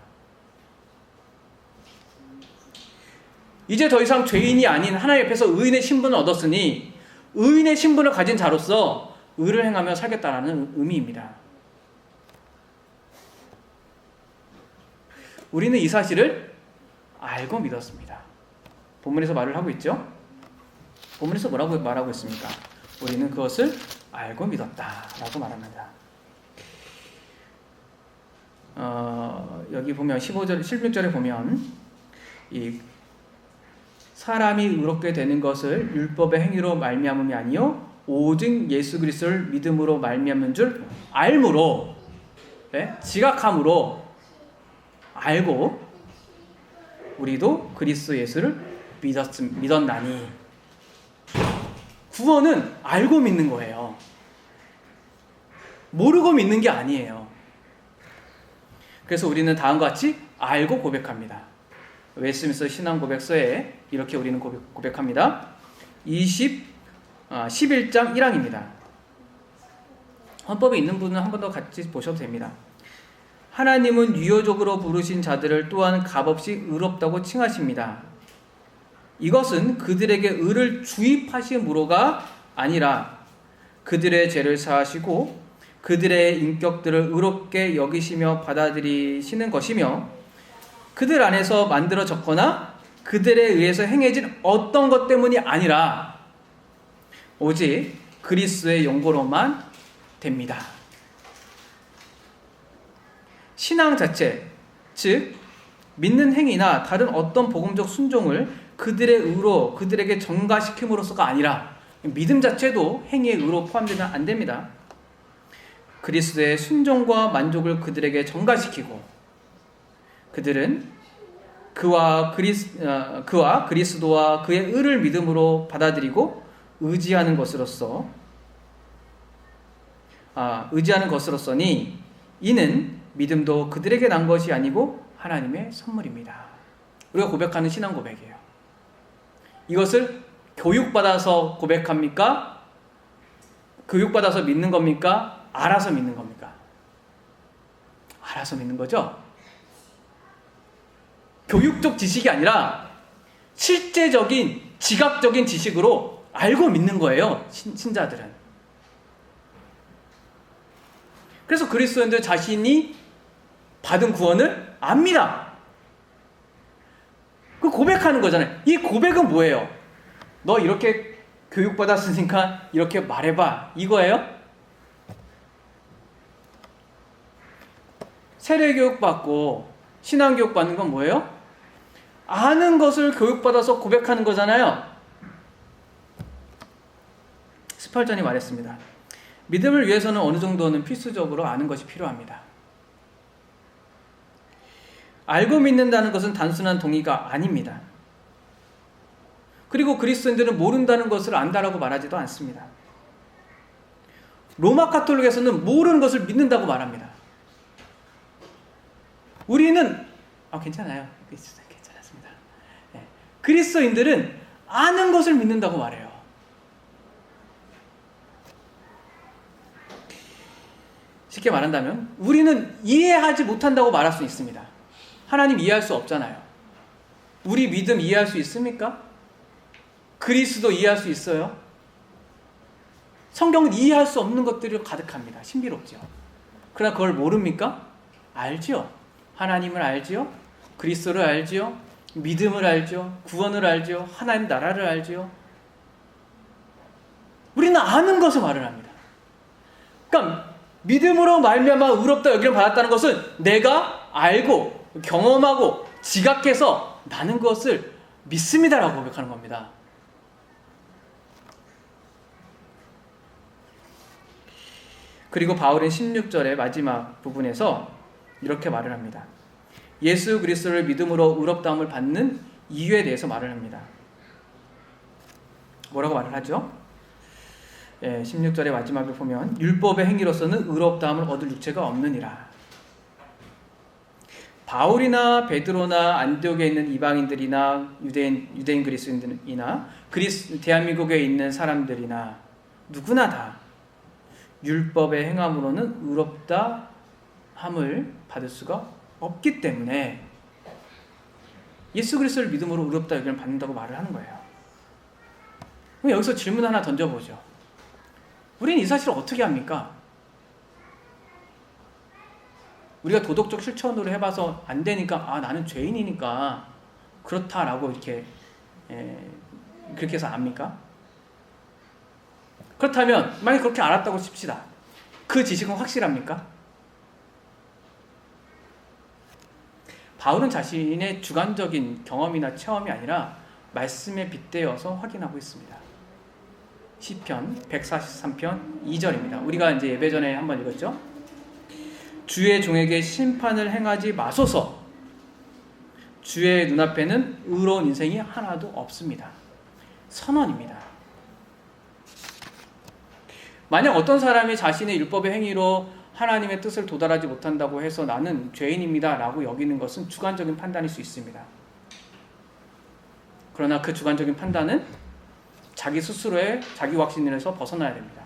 이제 더 이상 죄인이 아닌 하나님 앞에서 의인의 신분을 얻었으니 의인의 신분을 가진 자로서 의를 행하며 살겠다라는 의미입니다. 우리는 이 사실을 알고 믿었습니다. 본문에서 말을 하고 있죠. 본문에서 뭐라고 말하고 있습니까? 우리는 그것을 알고 믿었다라고 말합니다. 여기 보면 15절, 16절에 보면 이 사람이 의롭게 되는 것을 율법의 행위로 말미암음이 아니요 오직 예수 그리스도를 믿음으로 말미암는 줄 알므로, 지각함으로 알고 우리도 그리스도 예수를 믿었나니. 구원은 알고 믿는 거예요. 모르고 믿는 게 아니에요. 그래서 우리는 다음과 같이 알고 고백합니다. 웨스트민스터 신앙 고백서에 이렇게 우리는 고백합니다. 11장 1항입니다. 헌법에 있는 분은 한 번 더 같이 보셔도 됩니다. 하나님은 유효적으로 부르신 자들을 또한 값없이 의롭다고 칭하십니다. 이것은 그들에게 의를 주입하심으로가 아니라 그들의 죄를 사하시고 그들의 인격들을 의롭게 여기시며 받아들이시는 것이며, 그들 안에서 만들어졌거나 그들에 의해서 행해진 어떤 것 때문이 아니라 오직 그리스도의 용고로만 됩니다. 신앙 자체, 즉 믿는 행위나 다른 어떤 복음적 순종을 그들의 의로 그들에게 전가시킴으로써가 아니라, 믿음 자체도 행위의 의로 포함되면 안 됩니다. 그리스도의 순종과 만족을 그들에게 전가시키고 그들은 그와 그리스도와 그의 의를 믿음으로 받아들이고 의지하는 것으로서니 이는 믿음도 그들에게 난 것이 아니고 하나님의 선물입니다. 우리가 고백하는 신앙 고백이에요. 이것을 교육받아서 고백합니까? 교육받아서 믿는 겁니까? 알아서 믿는 겁니까? 알아서 믿는 거죠? 교육적 지식이 아니라 실제적인 지각적인 지식으로 알고 믿는 거예요, 신자들은. 그래서 그리스도인들 자신이 받은 구원을 압니다. 그 고백하는 거잖아요. 이 고백은 뭐예요? 너 이렇게 교육받았으니까 이렇게 말해봐, 이거예요? 세례교육 받고 신앙교육 받는 건 뭐예요? 아는 것을 교육받아서 고백하는 거잖아요. 스펄전이 말했습니다. 믿음을 위해서는 어느 정도는 필수적으로 아는 것이 필요합니다. 알고 믿는다는 것은 단순한 동의가 아닙니다. 그리고 그리스도인들은 모른다는 것을 안다라고 말하지도 않습니다. 로마 카톨릭에서는 모르는 것을 믿는다고 말합니다. 우리는 괜찮아요. 괜찮았습니다. 그리스도인들은 아는 것을 믿는다고 말해요. 쉽게 말한다면 우리는 이해하지 못한다고 말할 수 있습니다. 하나님 이해할 수 없잖아요. 우리 믿음 이해할 수 있습니까? 그리스도 이해할 수 있어요? 성경은 이해할 수 없는 것들이 가득합니다. 신비롭죠. 그러나 그걸 모릅니까? 알죠. 하나님을 알죠. 그리스도를 알죠. 믿음을 알죠. 구원을 알죠. 하나님 나라를 알죠. 우리는 아는 것을 말을 합니다. 그러니까 믿음으로 말미암아 의롭다 여김을 받았다는 것은 내가 알고 경험하고 지각해서 나는 그것을 믿습니다라고 고백하는 겁니다. 그리고 바울은 16절의 마지막 부분에서 이렇게 말을 합니다. 예수 그리스도를 믿음으로 의롭다함을 받는 이유에 대해서 말을 합니다. 뭐라고 말을 하죠? 16절의 마지막을 보면 율법의 행위로서는 의롭다함을 얻을 육체가 없느니라. 바울이나 베드로나 안디옥에 있는 이방인들이나 유대인 그리스도인들이나 대한민국에 있는 사람들이나 누구나 다 율법의 행함으로는 의롭다함을 받을 수가 없기 때문에 예수 그리스도를 믿음으로 의롭다 여김을 받는다고 말을 하는 거예요. 그럼 여기서 질문 하나 던져보죠. 우리는 이 사실을 어떻게 합니까? 우리가 도덕적 실천으로 해봐서 안 되니까 나는 죄인이니까 그렇다라고 이렇게 그렇게 해서 압니까? 그렇다면 만약 그렇게 알았다고 칩시다. 그 지식은 확실합니까? 바울은 자신의 주관적인 경험이나 체험이 아니라 말씀에 빗대어서 확인하고 있습니다. 시편 143편 2절입니다. 우리가 이제 예배 전에 한번 읽었죠. 주의 종에게 심판을 행하지 마소서. 주의 눈앞에는 의로운 인생이 하나도 없습니다. 선언입니다. 만약 어떤 사람이 자신의 율법의 행위로 하나님의 뜻을 도달하지 못한다고 해서 나는 죄인입니다 라고 여기는 것은 주관적인 판단일 수 있습니다. 그러나 그 주관적인 판단은 자기 스스로의 자기 확신에서 벗어나야 됩니다.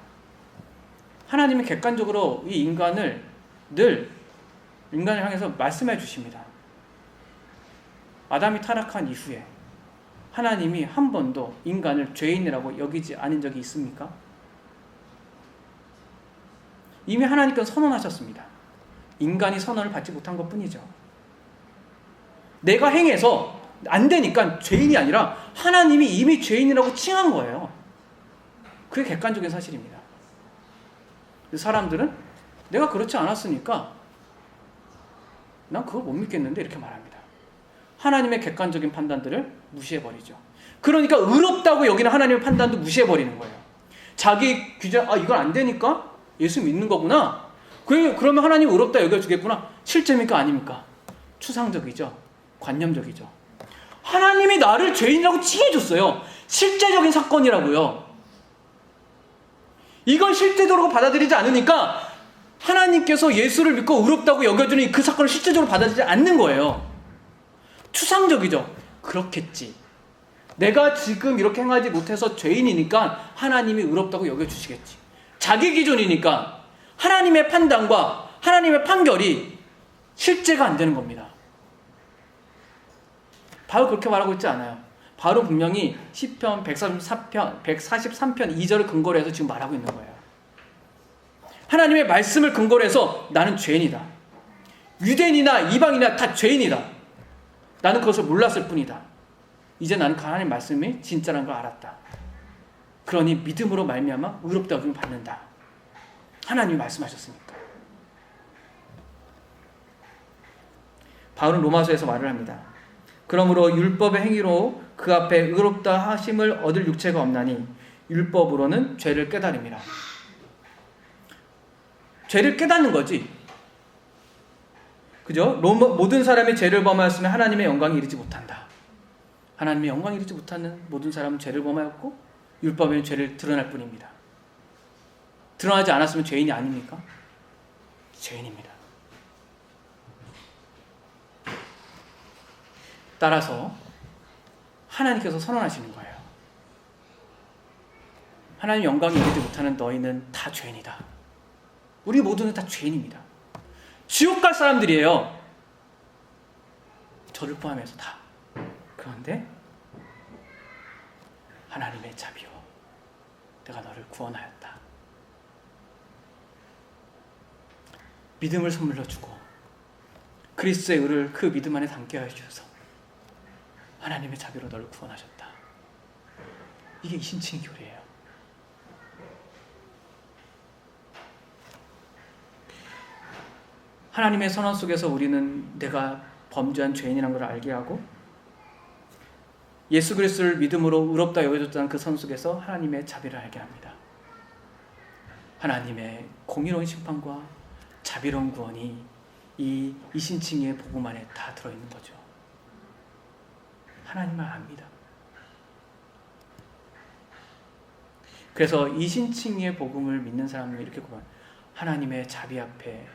하나님은 객관적으로 이 인간을 향해서 말씀해 주십니다. 아담이 타락한 이후에 하나님이 한 번도 인간을 죄인이라고 여기지 않은 적이 있습니까? 이미 하나님께서 선언하셨습니다. 인간이 선언을 받지 못한 것뿐이죠. 내가 행해서 안 되니까 죄인이 아니라 하나님이 이미 죄인이라고 칭한 거예요. 그게 객관적인 사실입니다. 사람들은 내가 그렇지 않았으니까 난 그걸 못 믿겠는데 이렇게 말합니다. 하나님의 객관적인 판단들을 무시해버리죠. 그러니까 의롭다고 여기는 하나님의 판단도 무시해버리는 거예요. 자기 규정, 이건 안 되니까 예수 믿는 거구나. 그러면 하나님 의롭다 여겨주겠구나. 실제입니까? 아닙니까? 추상적이죠. 관념적이죠. 하나님이 나를 죄인이라고 칭해줬어요. 실제적인 사건이라고요. 이걸 실제적으로 받아들이지 않으니까 하나님께서 예수를 믿고 의롭다고 여겨주는 그 사건을 실제적으로 받아들이지 않는 거예요. 추상적이죠. 그렇겠지. 내가 지금 이렇게 행하지 못해서 죄인이니까 하나님이 의롭다고 여겨주시겠지. 자기 기준이니까 하나님의 판단과 하나님의 판결이 실제가 안 되는 겁니다. 바로 그렇게 말하고 있지 않아요. 바로 분명히 시편 143편 2절을 근거로 해서 지금 말하고 있는 거예요. 하나님의 말씀을 근거로 해서 나는 죄인이다. 유대인이나 이방인이나 다 죄인이다. 나는 그것을 몰랐을 뿐이다. 이제 나는 하나님의 말씀이 진짜라는 걸 알았다. 그러니 믿음으로 말미암아 의롭다고 여김을 받는다. 하나님이 말씀하셨으니까. 바울은 로마서에서 말을 합니다. 그러므로 율법의 행위로 그 앞에 의롭다 하심을 얻을 육체가 없나니 율법으로는 죄를 깨달음이라. 죄를 깨닫는 거지. 그죠? 모든 사람이 죄를 범하였으면 하나님의 영광에 이르지 못한다. 하나님의 영광에 이르지 못하는 모든 사람은 죄를 범하였고 율법에는 죄를 드러날 뿐입니다. 드러나지 않았으면 죄인이 아닙니까? 죄인입니다. 따라서 하나님께서 선언하시는 거예요. 하나님 영광에 이르지 못하는 너희는 다 죄인이다. 우리 모두는 다 죄인입니다. 지옥 갈 사람들이에요. 저를 포함해서 다. 그런데 하나님의 자비로 내가 너를 구원하였다. 믿음을 선물로 주고 그리스도의 의를 그 믿음 안에 담게 하여 주셔서 하나님의 자비로 너를 구원하셨다. 이게 이신칭의 교리예요. 하나님의 선언 속에서 우리는 내가 범죄한 죄인이라는 걸 알게 하고 예수 그리스도를 믿음으로 의롭다 여겨졌다는 그 선 속에서 하나님의 자비를 알게 합니다. 하나님의 공의로운 심판과 자비로운 구원이 이 이신칭의 복음 안에 다 들어있는 거죠. 하나님을 압니다. 그래서 이신칭의 복음을 믿는 사람은 이렇게 고백합니다. 하나님의 자비 앞에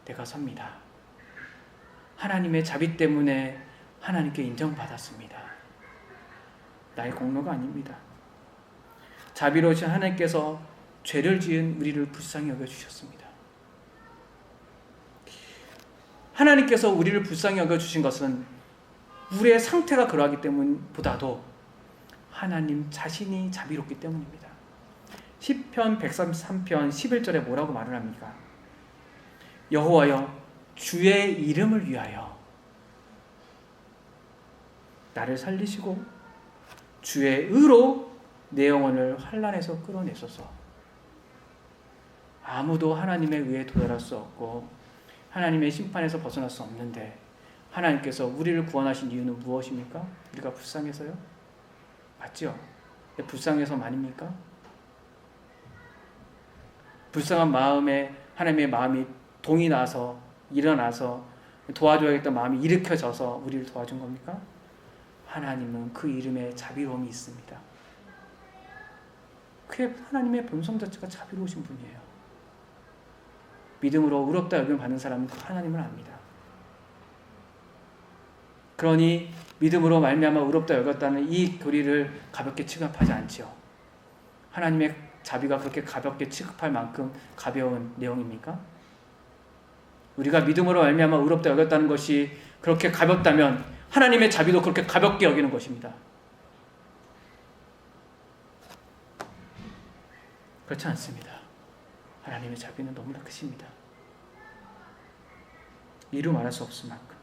내가 섭니다. 하나님의 자비 때문에 하나님께 인정받았습니다. 나의 공로가 아닙니다. 자비로우신 하나님께서 죄를 지은 우리를 불쌍히 여겨주셨습니다. 하나님께서 우리를 불쌍히 여겨주신 것은 우리의 상태가 그러하기 때문보다도 하나님 자신이 자비롭기 때문입니다. 시편 133편 11절에 뭐라고 말을 합니까? 여호와여 주의 이름을 위하여 나를 살리시고 주의 의로 내 영혼을 환난에서 끌어내소서. 아무도 하나님의 의에 도달할 수 없고 하나님의 심판에서 벗어날 수 없는데 하나님께서 우리를 구원하신 이유는 무엇입니까? 우리가 불쌍해서요? 맞죠? 불쌍해서만입니까? 불쌍한 마음에 하나님의 마음이 동이 나서 일어나서 도와줘야겠다는 마음이 일으켜져서 우리를 도와준 겁니까? 하나님은 그 이름에 자비로움이 있습니다. 그게 하나님의 본성 자체가 자비로우신 분이에요. 믿음으로 의롭다 여김을 받는 사람은 그 하나님을 압니다. 그러니 믿음으로 말미암아 의롭다 여겼다는 이 교리를 가볍게 취급하지 않지요. 하나님의 자비가 그렇게 가볍게 취급할 만큼 가벼운 내용입니까? 우리가 믿음으로 말미암아 의롭다 여겼다는 것이 그렇게 가볍다면 하나님의 자비도 그렇게 가볍게 여기는 것입니다. 그렇지 않습니다. 하나님의 자비는 너무나 크십니다. 이루 말할 수 없을 만큼.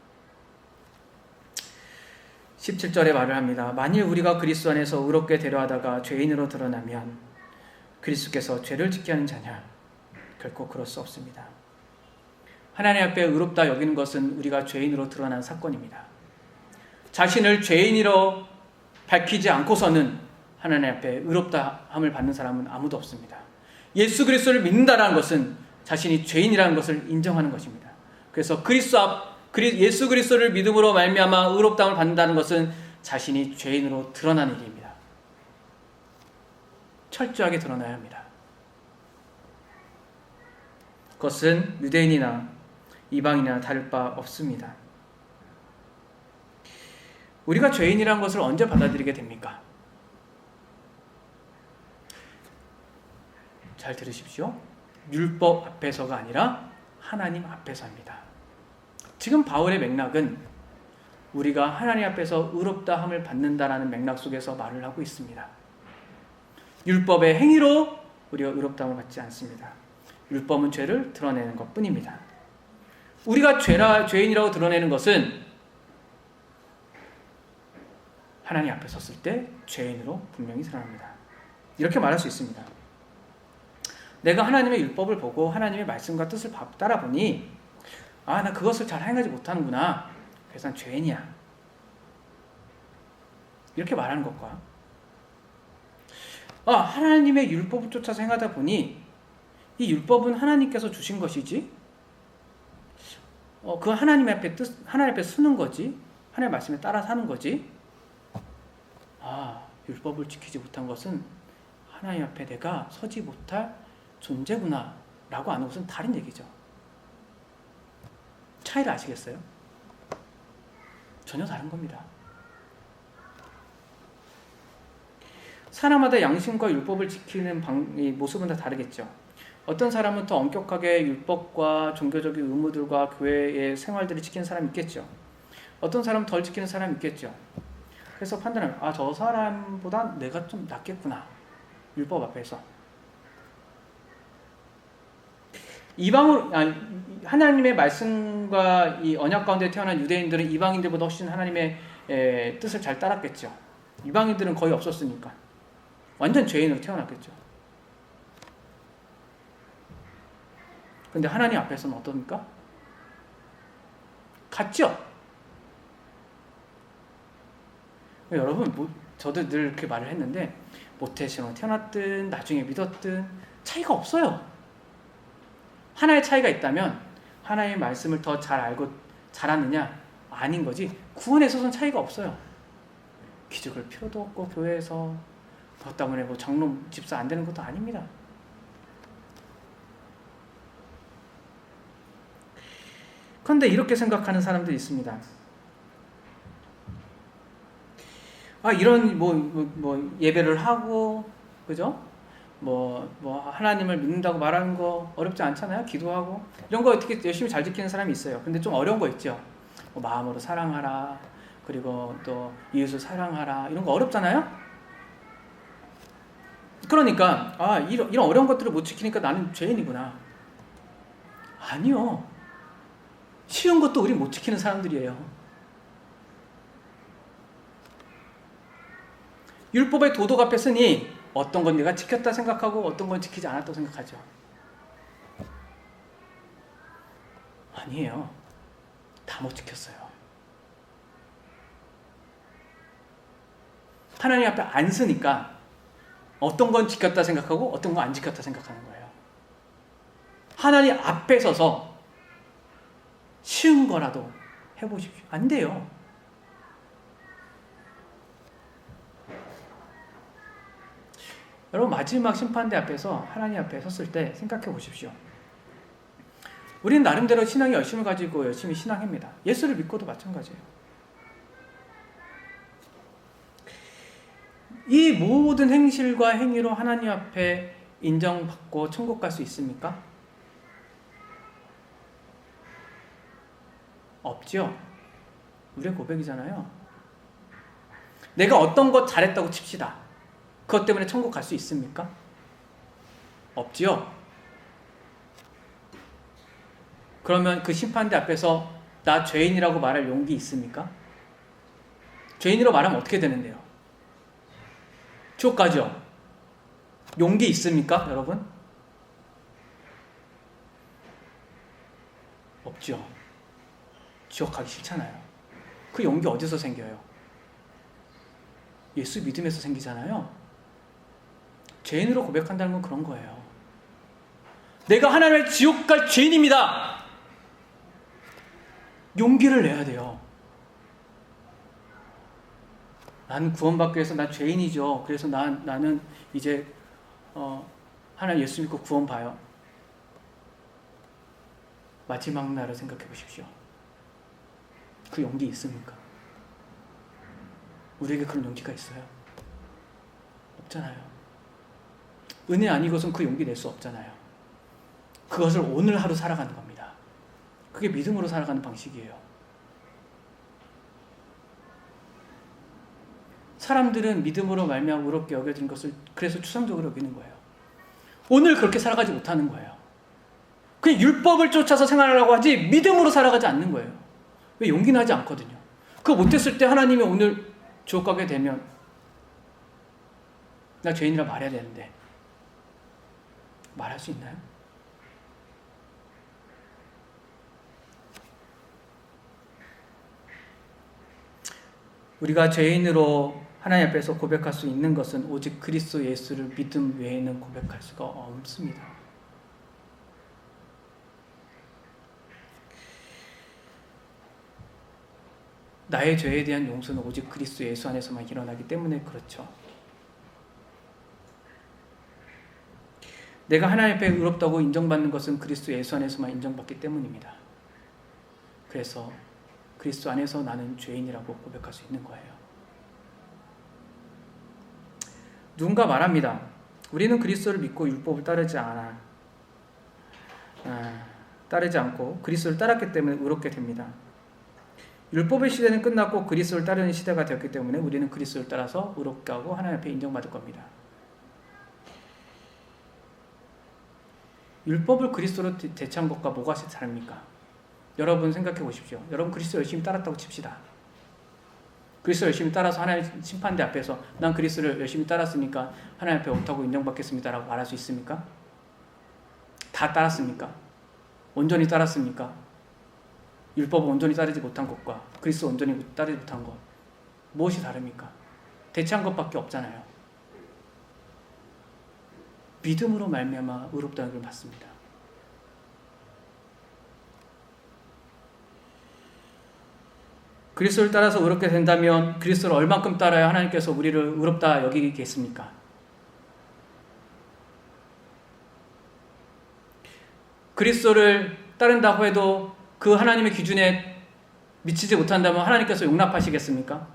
17절에 말을 합니다. 만일 우리가 그리스도 안에서 의롭게 되려하다가 죄인으로 드러나면 그리스도께서 죄를 짓게 하는 자냐? 결코 그럴 수 없습니다. 하나님 앞에 의롭다 여기는 것은 우리가 죄인으로 드러난 사건입니다. 자신을 죄인으로 밝히지 않고서는 하나님 앞에 의롭다함을 받는 사람은 아무도 없습니다. 예수 그리스도를 믿는다는 것은 자신이 죄인이라는 것을 인정하는 것입니다. 그래서 예수 그리스도를 믿음으로 말미암아 의롭다함을 받는다는 것은 자신이 죄인으로 드러나는 일입니다. 철저하게 드러나야 합니다. 그것은 유대인이나 이방인이나 다를 바 없습니다. 우리가 죄인이라는 것을 언제 받아들이게 됩니까? 잘 들으십시오. 율법 앞에서가 아니라 하나님 앞에서입니다. 지금 바울의 맥락은 우리가 하나님 앞에서 의롭다함을 받는다라는 맥락 속에서 말을 하고 있습니다. 율법의 행위로 우리가 의롭다함을 받지 않습니다. 율법은 죄를 드러내는 것뿐입니다. 우리가 죄인이라고 드러내는 것은 하나님 앞에 섰을 때 죄인으로 분명히 드러납니다. 이렇게 말할 수 있습니다. 내가 하나님의 율법을 보고 하나님의 말씀과 뜻을 따라 보니 나 그것을 잘 행하지 못하는구나. 그래서 난 죄인이야. 이렇게 말하는 것과 하나님의 율법을 쫓아서 행하다 보니 이 율법은 하나님께서 주신 것이지 그 하나님 앞에 서는 거지. 하나님의 말씀에 따라 사는 거지. 율법을 지키지 못한 것은 하나님 앞에 내가 서지 못할 존재구나 라고 하는 것은 다른 얘기죠. 차이를 아시겠어요? 전혀 다른 겁니다. 사람마다 양심과 율법을 지키는 모습은 다 다르겠죠. 어떤 사람은 더 엄격하게 율법과 종교적인 의무들과 교회의 생활들을 지키는 사람이 있겠죠. 어떤 사람은 덜 지키는 사람이 있겠죠. 그래서 판단하면 저 사람보다 내가 좀 낫겠구나. 율법 앞에서. 하나님의 말씀과 이 언약 가운데 태어난 유대인들은 이방인들보다 훨씬 하나님의 뜻을 잘 따랐겠죠. 이방인들은 거의 없었으니까. 완전 죄인으로 태어났겠죠. 근데 하나님 앞에서는 어떻습니까? 같죠? 여러분, 저도 늘 이렇게 말을 했는데 모태신으로 태어났든 나중에 믿었든 차이가 없어요. 하나의 차이가 있다면 하나님의 말씀을 더 잘 알고 잘하느냐? 아닌 거지. 구원에 있어서는 차이가 없어요. 기죽을 필요도 없고 교회에서 그것 때문에 장로 집사 안 되는 것도 아닙니다. 그런데 이렇게 생각하는 사람들이 있습니다. 이런 예배를 하고, 그죠? 하나님을 믿는다고 말하는 거 어렵지 않잖아요? 기도하고. 이런 거 어떻게 열심히 잘 지키는 사람이 있어요. 근데 좀 어려운 거 있죠? 마음으로 사랑하라. 그리고 또 이웃을 사랑하라. 이런 거 어렵잖아요? 그러니까, 이런 어려운 것들을 못 지키니까 나는 죄인이구나. 아니요. 쉬운 것도 우리 못 지키는 사람들이에요. 율법의 도덕 앞에 서니 어떤 건 내가 지켰다 생각하고 어떤 건 지키지 않았다고 생각하죠. 아니에요. 다 못 지켰어요. 하나님 앞에 안 서니까 어떤 건 지켰다 생각하고 어떤 건 안 지켰다 생각하는 거예요. 하나님 앞에 서서 쉬운 거라도 해보십시오. 안 돼요. 여러분, 마지막 심판대 앞에서 하나님 앞에 섰을 때 생각해 보십시오. 우리는 나름대로 신앙의 열심을 가지고 열심히 신앙합니다. 예수를 믿고도 마찬가지예요. 이 모든 행실과 행위로 하나님 앞에 인정받고 천국 갈 수 있습니까? 없죠. 우리의 고백이잖아요. 내가 어떤 것 잘했다고 칩시다. 그것 때문에 천국 갈 수 있습니까? 없지요. 그러면 그 심판대 앞에서 나 죄인이라고 말할 용기 있습니까? 죄인이라고 말하면 어떻게 되는데요? 지옥 가죠. 용기 있습니까, 여러분? 없죠. 지옥 가기 싫잖아요. 그 용기 어디서 생겨요? 예수 믿음에서 생기잖아요. 죄인으로 고백한다는 건 그런 거예요. 내가 하나님의 지옥 갈 죄인입니다. 용기를 내야 돼요. 나는 구원받기 위해서 나 죄인이죠. 그래서 나는 이제 하나님 예수 믿고 구원 봐요. 마지막 날을 생각해 보십시오. 그 용기 있습니까? 우리에게 그런 용기가 있어요? 없잖아요. 은혜 아니고선 그 용기 낼 수 없잖아요. 그것을 오늘 하루 살아가는 겁니다. 그게 믿음으로 살아가는 방식이에요. 사람들은 믿음으로 말미암아 의롭게 여겨진 것을 그래서 추상적으로 여기는 거예요. 오늘 그렇게 살아가지 못하는 거예요. 그냥 율법을 쫓아서 생활하려고 하지 믿음으로 살아가지 않는 거예요. 왜? 용기는 하지 않거든요. 그거 못했을 때 하나님이 오늘 지옥 가게 되면 나 죄인이라 말해야 되는데 말할 수 있나요? 우리가 죄인으로 하나님 앞에서 고백할 수 있는 것은 오직 그리스도 예수를 믿음 외에는 고백할 수가 없습니다. 나의 죄에 대한 용서는 오직 그리스도 예수 안에서만 일어나기 때문에 그렇죠. 내가 하나님 앞에 의롭다고 인정받는 것은 그리스도 예수 안에서만 인정받기 때문입니다. 그래서 그리스도 안에서 나는 죄인이라고 고백할 수 있는 거예요. 누군가 말합니다. 우리는 그리스도를 믿고 율법을 따르지 않고 그리스도를 따랐기 때문에 의롭게 됩니다. 율법의 시대는 끝났고 그리스도를 따르는 시대가 되었기 때문에 우리는 그리스도를 따라서 의롭게 하고 하나님 앞에 인정받을 겁니다. 율법을 그리스도로 대체한 것과 뭐가 다릅니까? 여러분 생각해 보십시오. 여러분 그리스도 열심히 따랐다고 칩시다. 그리스도 열심히 따라서 하나님 심판대 앞에서 난 그리스도를 열심히 따랐으니까 하나님 앞에 옳다고 인정받겠습니다 라고 말할 수 있습니까? 다 따랐습니까? 온전히 따랐습니까? 율법을 온전히 따르지 못한 것과 그리스도 온전히 따르지 못한 것 무엇이 다릅니까? 대체한 것밖에 없잖아요. 믿음으로 말미암아 의롭다는 걸 받습니다. 그리스도를 따라서 의롭게 된다면 그리스도를 얼만큼 따라야 하나님께서 우리를 의롭다 여기겠습니까? 그리스도를 따른다고 해도 그 하나님의 기준에 미치지 못한다면 하나님께서 용납하시겠습니까?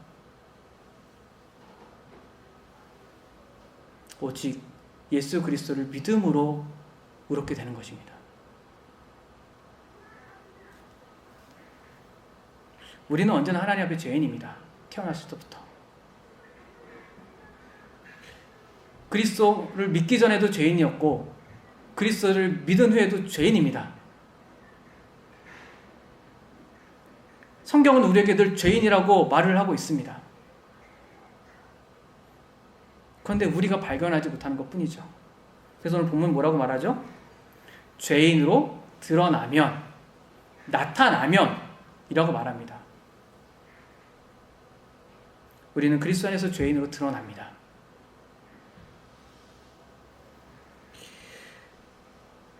오직 예수 그리스도를 믿음으로 의롭게 되는 것입니다. 우리는 언제나 하나님 앞에 죄인입니다. 태어났을 때부터. 그리스도를 믿기 전에도 죄인이었고 그리스도를 믿은 후에도 죄인입니다. 성경은 우리에게 늘 죄인이라고 말을 하고 있습니다. 그런데 우리가 발견하지 못하는 것뿐이죠. 그래서 오늘 본문 뭐라고 말하죠? 죄인으로 드러나면, 나타나면 이라고 말합니다. 우리는 그리스도 안에서 죄인으로 드러납니다.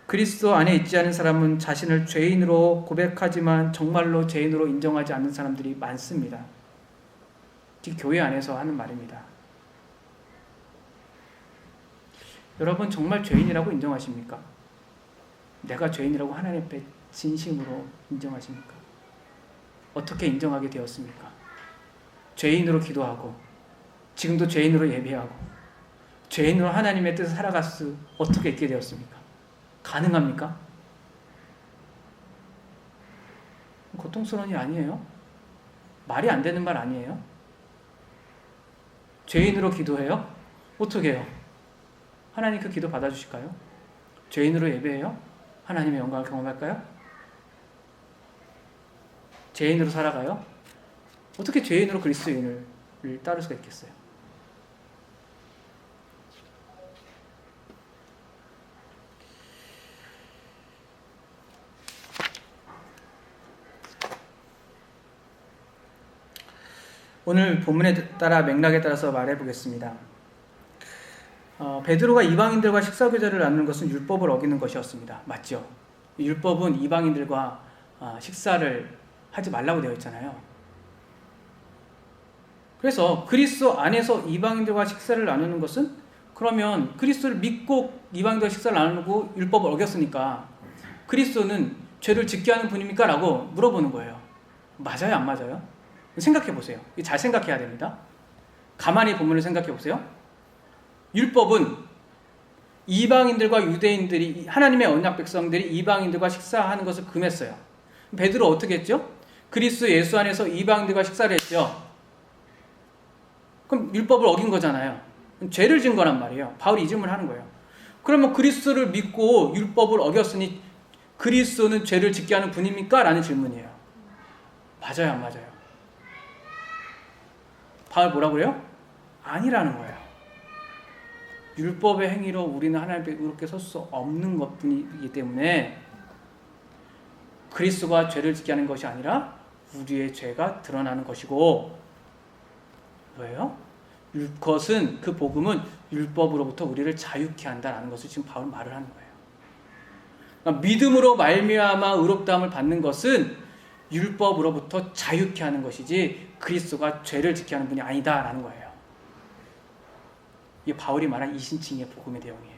그리스도 안에 있지 않은 사람은 자신을 죄인으로 고백하지만 정말로 죄인으로 인정하지 않는 사람들이 많습니다. 특히 교회 안에서 하는 말입니다. 여러분 정말 죄인이라고 인정하십니까? 내가 죄인이라고 하나님 앞에 진심으로 인정하십니까? 어떻게 인정하게 되었습니까? 죄인으로 기도하고 지금도 죄인으로 예배하고 죄인으로 하나님의 뜻을 살아갈 수 어떻게 있게 되었습니까? 가능합니까? 고통스러운 일 아니에요? 말이 안 되는 말 아니에요? 죄인으로 기도해요? 어떻게 해요? 하나님 그 기도 받아주실까요? 죄인으로 예배해요? 하나님의 영광을 경험할까요? 죄인으로 살아가요? 어떻게 죄인으로 그리스도인을 따를 수가 있겠어요? 오늘 본문에 따라 맥락에 따라서 말해보겠습니다. 베드로가 이방인들과 식사교제를 나누는 것은 율법을 어기는 것이었습니다. 맞죠? 율법은 이방인들과 식사를 하지 말라고 되어 있잖아요. 그래서 그리스도 안에서 이방인들과 식사를 나누는 것은 그러면 그리스도를 믿고 이방인들과 식사를 나누고 율법을 어겼으니까 그리스도는 죄를 짓게 하는 분입니까? 라고 물어보는 거예요. 맞아요? 안 맞아요? 생각해 보세요. 잘 생각해야 됩니다. 가만히 본문을 생각해 보세요. 율법은 이방인들과 유대인들이 하나님의 언약 백성들이 이방인들과 식사하는 것을 금했어요. 베드로 어떻게 했죠? 그리스도 예수 안에서 이방인들과 식사를 했죠. 그럼 율법을 어긴 거잖아요. 죄를 지은 거란 말이에요. 바울이 이 질문을 하는 거예요. 그러면 그리스도를 믿고 율법을 어겼으니 그리스도는 죄를 짓게 하는 분입니까? 라는 질문이에요. 맞아요? 안 맞아요? 바울 뭐라고 그래요? 아니라는 거예요. 율법의 행위로 우리는 하나님 앞에 의롭게 설 수 없는 것뿐이기 때문에 그리스도가 죄를 짓게 하는 것이 아니라 우리의 죄가 드러나는 것이고 왜요? 그것은 그 복음은 율법으로부터 우리를 자유케 한다라는 것을 지금 바울은 말을 하는 거예요. 그러니까 믿음으로 말미암아 의롭다함을 받는 것은 율법으로부터 자유케 하는 것이지 그리스도가 죄를 짓게 하는 분이 아니다라는 거예요. 이게 바울이 말한 이신칭의 복음의 내용이에요.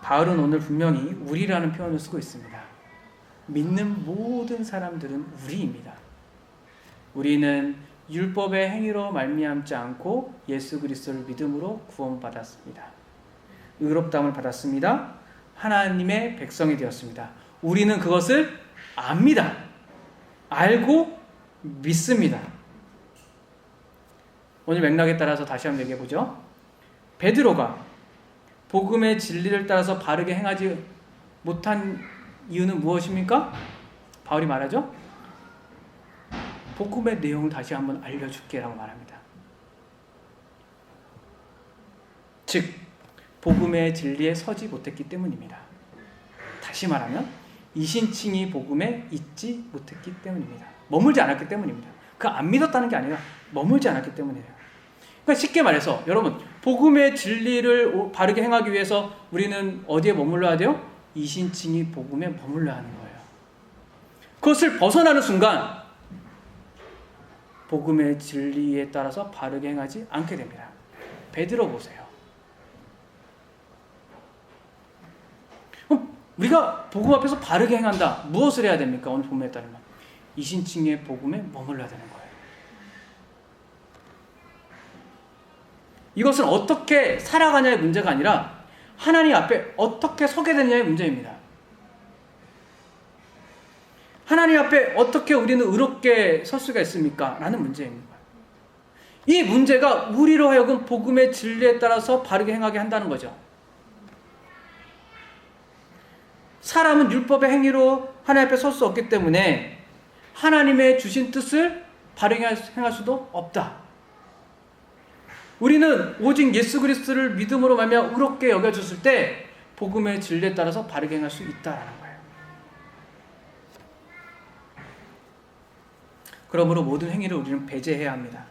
바울은 오늘 분명히 우리라는 표현을 쓰고 있습니다. 믿는 모든 사람들은 우리입니다. 우리는 율법의 행위로 말미암지 않고 예수 그리스도를 믿음으로 구원받았습니다. 의롭다함을 받았습니다. 하나님의 백성이 되었습니다. 우리는 그것을 압니다. 알고 믿습니다. 오늘 맥락에 따라서 다시 한번 얘기해 보죠. 베드로가 복음의 진리를 따라서 바르게 행하지 못한 이유는 무엇입니까? 바울이 말하죠. 복음의 내용을 다시 한번 알려줄게 라고 말합니다. 즉 복음의 진리에 서지 못했기 때문입니다. 다시 말하면 이신칭이 복음에 있지 못했기 때문입니다. 머물지 않았기 때문입니다. 그 안 믿었다는 게 아니라 머물지 않았기 때문이에요. 그러니까 쉽게 말해서 여러분 복음의 진리를 바르게 행하기 위해서 우리는 어디에 머물러야 돼요? 이신칭이 복음에 머물러야 하는 거예요. 그것을 벗어나는 순간 복음의 진리에 따라서 바르게 행하지 않게 됩니다. 베드로 보세요. 그럼 우리가 복음 앞에서 바르게 행한다. 무엇을 해야 됩니까? 오늘 본문에 따르면 이신칭의 복음에 머물러야 되는 거예요. 이것은 어떻게 살아가냐의 문제가 아니라 하나님 앞에 어떻게 서게 되느냐의 문제입니다. 하나님 앞에 어떻게 우리는 의롭게 설 수가 있습니까? 라는 문제입니다. 이 문제가 우리로 하여금 복음의 진리에 따라서 바르게 행하게 한다는 거죠. 사람은 율법의 행위로 하나님 앞에 설 수 없기 때문에 하나님의 주신 뜻을 바르게 행할 수도 없다. 우리는 오직 예수 그리스도를 믿음으로 말미암아 의롭게 여겨졌을 때 복음의 진리에 따라서 바르게 행할 수 있다라는 거예요. 그러므로 모든 행위를 우리는 배제해야 합니다.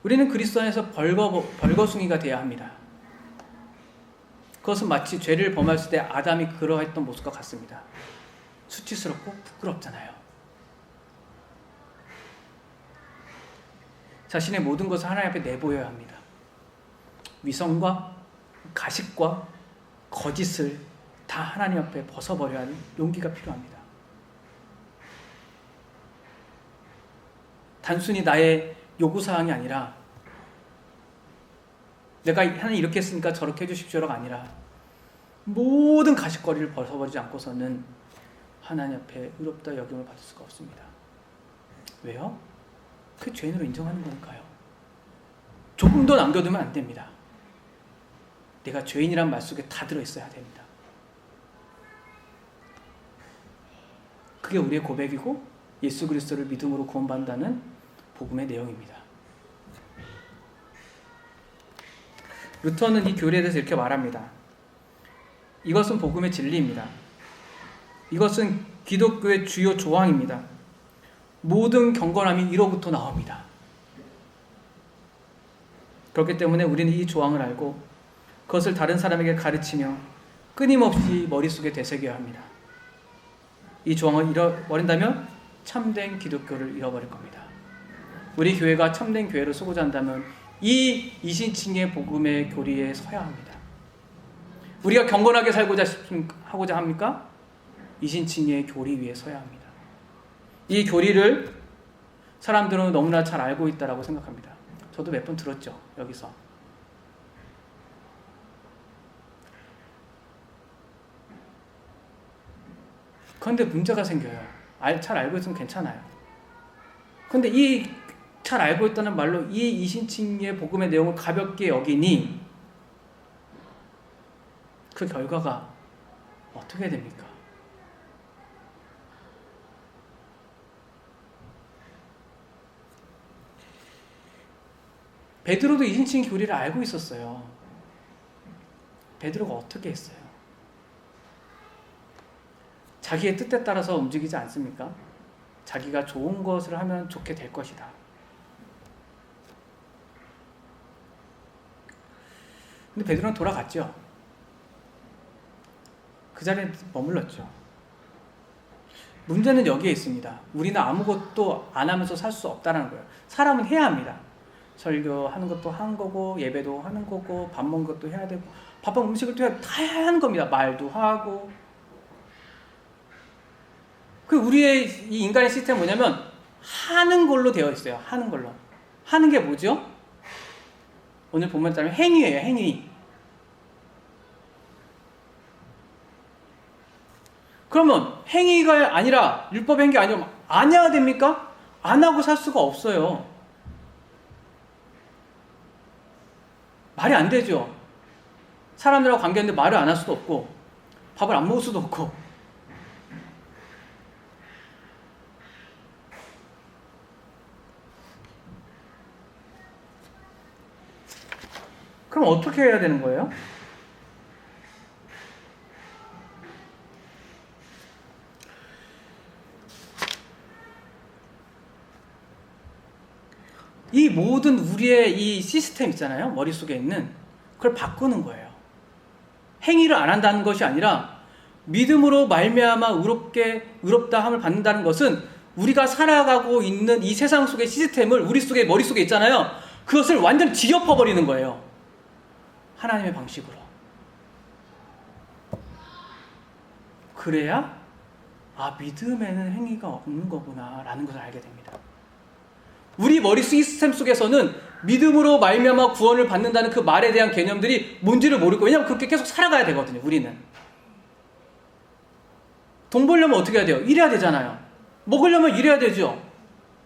우리는 그리스도 안에서 벌거숭이가 되어야 합니다. 그것은 마치 죄를 범했을 때 아담이 그러했던 모습과 같습니다. 수치스럽고 부끄럽잖아요. 자신의 모든 것을 하나님 앞에 내보여야 합니다. 위선과 가식과 거짓을 다 하나님 앞에 벗어버려야 하는 용기가 필요합니다. 단순히 나의 요구사항이 아니라 내가 하나님 이렇게 했으니까 저렇게 해주십시오가 아니라 모든 가식거리를 벗어버리지 않고서는 하나님 앞에 의롭다 여김을 받을 수가 없습니다. 왜요? 그 죄인으로 인정하는 거니까요. 조금도 남겨두면 안 됩니다. 내가 죄인이란 말 속에 다 들어있어야 됩니다. 그게 우리의 고백이고 예수 그리스도를 믿음으로 구원받는다는 복음의 내용입니다. 루터는 이 교리에 대해서 이렇게 말합니다. 이것은 복음의 진리입니다. 이것은 기독교의 주요 조항입니다. 모든 경건함이 이로부터 나옵니다. 그렇기 때문에 우리는 이 조항을 알고 그것을 다른 사람에게 가르치며 끊임없이 머릿속에 되새겨야 합니다. 이 조항을 잃어버린다면 참된 기독교를 잃어버릴 겁니다. 우리 교회가 참된 교회로 서고자 한다면 이 이신칭의 복음의 교리에 서야 합니다. 우리가 경건하게 하고자 합니까? 이신칭의 교리 위에 서야 합니다. 이 교리를 사람들은 너무나 잘 알고 있다고 생각합니다. 저도 몇 번 들었죠. 여기서. 그런데 문제가 생겨요. 잘 알고 있으면 괜찮아요. 그런데 이 잘 알고 있다는 말로 이 이신칭의 복음의 내용을 가볍게 여기니 그 결과가 어떻게 됩니까? 베드로도 이신칭 교리를 알고 있었어요. 베드로가 어떻게 했어요? 자기의 뜻에 따라서 움직이지 않습니까? 자기가 좋은 것을 하면 좋게 될 것이다. 근데 베드로는 돌아갔죠. 그 자리에 머물렀죠. 문제는 여기에 있습니다. 우리는 아무것도 안 하면서 살 수 없다는 거예요. 사람은 해야 합니다. 설교하는 것도 한 거고 예배도 하는 거고 밥 먹는 것도 해야 되고 밥하고 음식을 또 다 해야 하는 겁니다. 말도 하고. 그 우리의 이 인간의 시스템은 뭐냐면 하는 걸로 되어 있어요. 하는 걸로. 하는 게 뭐죠? 오늘 본문에 따르면 행위예요. 행위. 그러면 행위가 아니라 율법 행위 아니면 안 해야 됩니까? 안 하고 살 수가 없어요. 말이 안 되죠. 사람들하고 관계하는데 말을 안 할 수도 없고 밥을 안 먹을 수도 없고. 그럼 어떻게 해야 되는 거예요? 이 모든 우리의 이 시스템 있잖아요. 머릿속에 있는 그걸 바꾸는 거예요. 행위를 안 한다는 것이 아니라 믿음으로 말미암아 의롭다 함을 받는다는 것은 우리가 살아가고 있는 이 세상 속의 시스템을 우리 속에 머릿속에 있잖아요. 그것을 완전히 뒤엎어버리는 거예요. 하나님의 방식으로. 그래야 믿음에는 행위가 없는 거구나 라는 것을 알게 됩니다. 우리 머릿속 시스템 속에서는 믿음으로 말미암아 구원을 받는다는 그 말에 대한 개념들이 뭔지를 모르고, 왜냐하면 그렇게 계속 살아가야 되거든요. 우리는 돈 벌려면 어떻게 해야 돼요? 일해야 되잖아요. 먹으려면 일해야 되죠.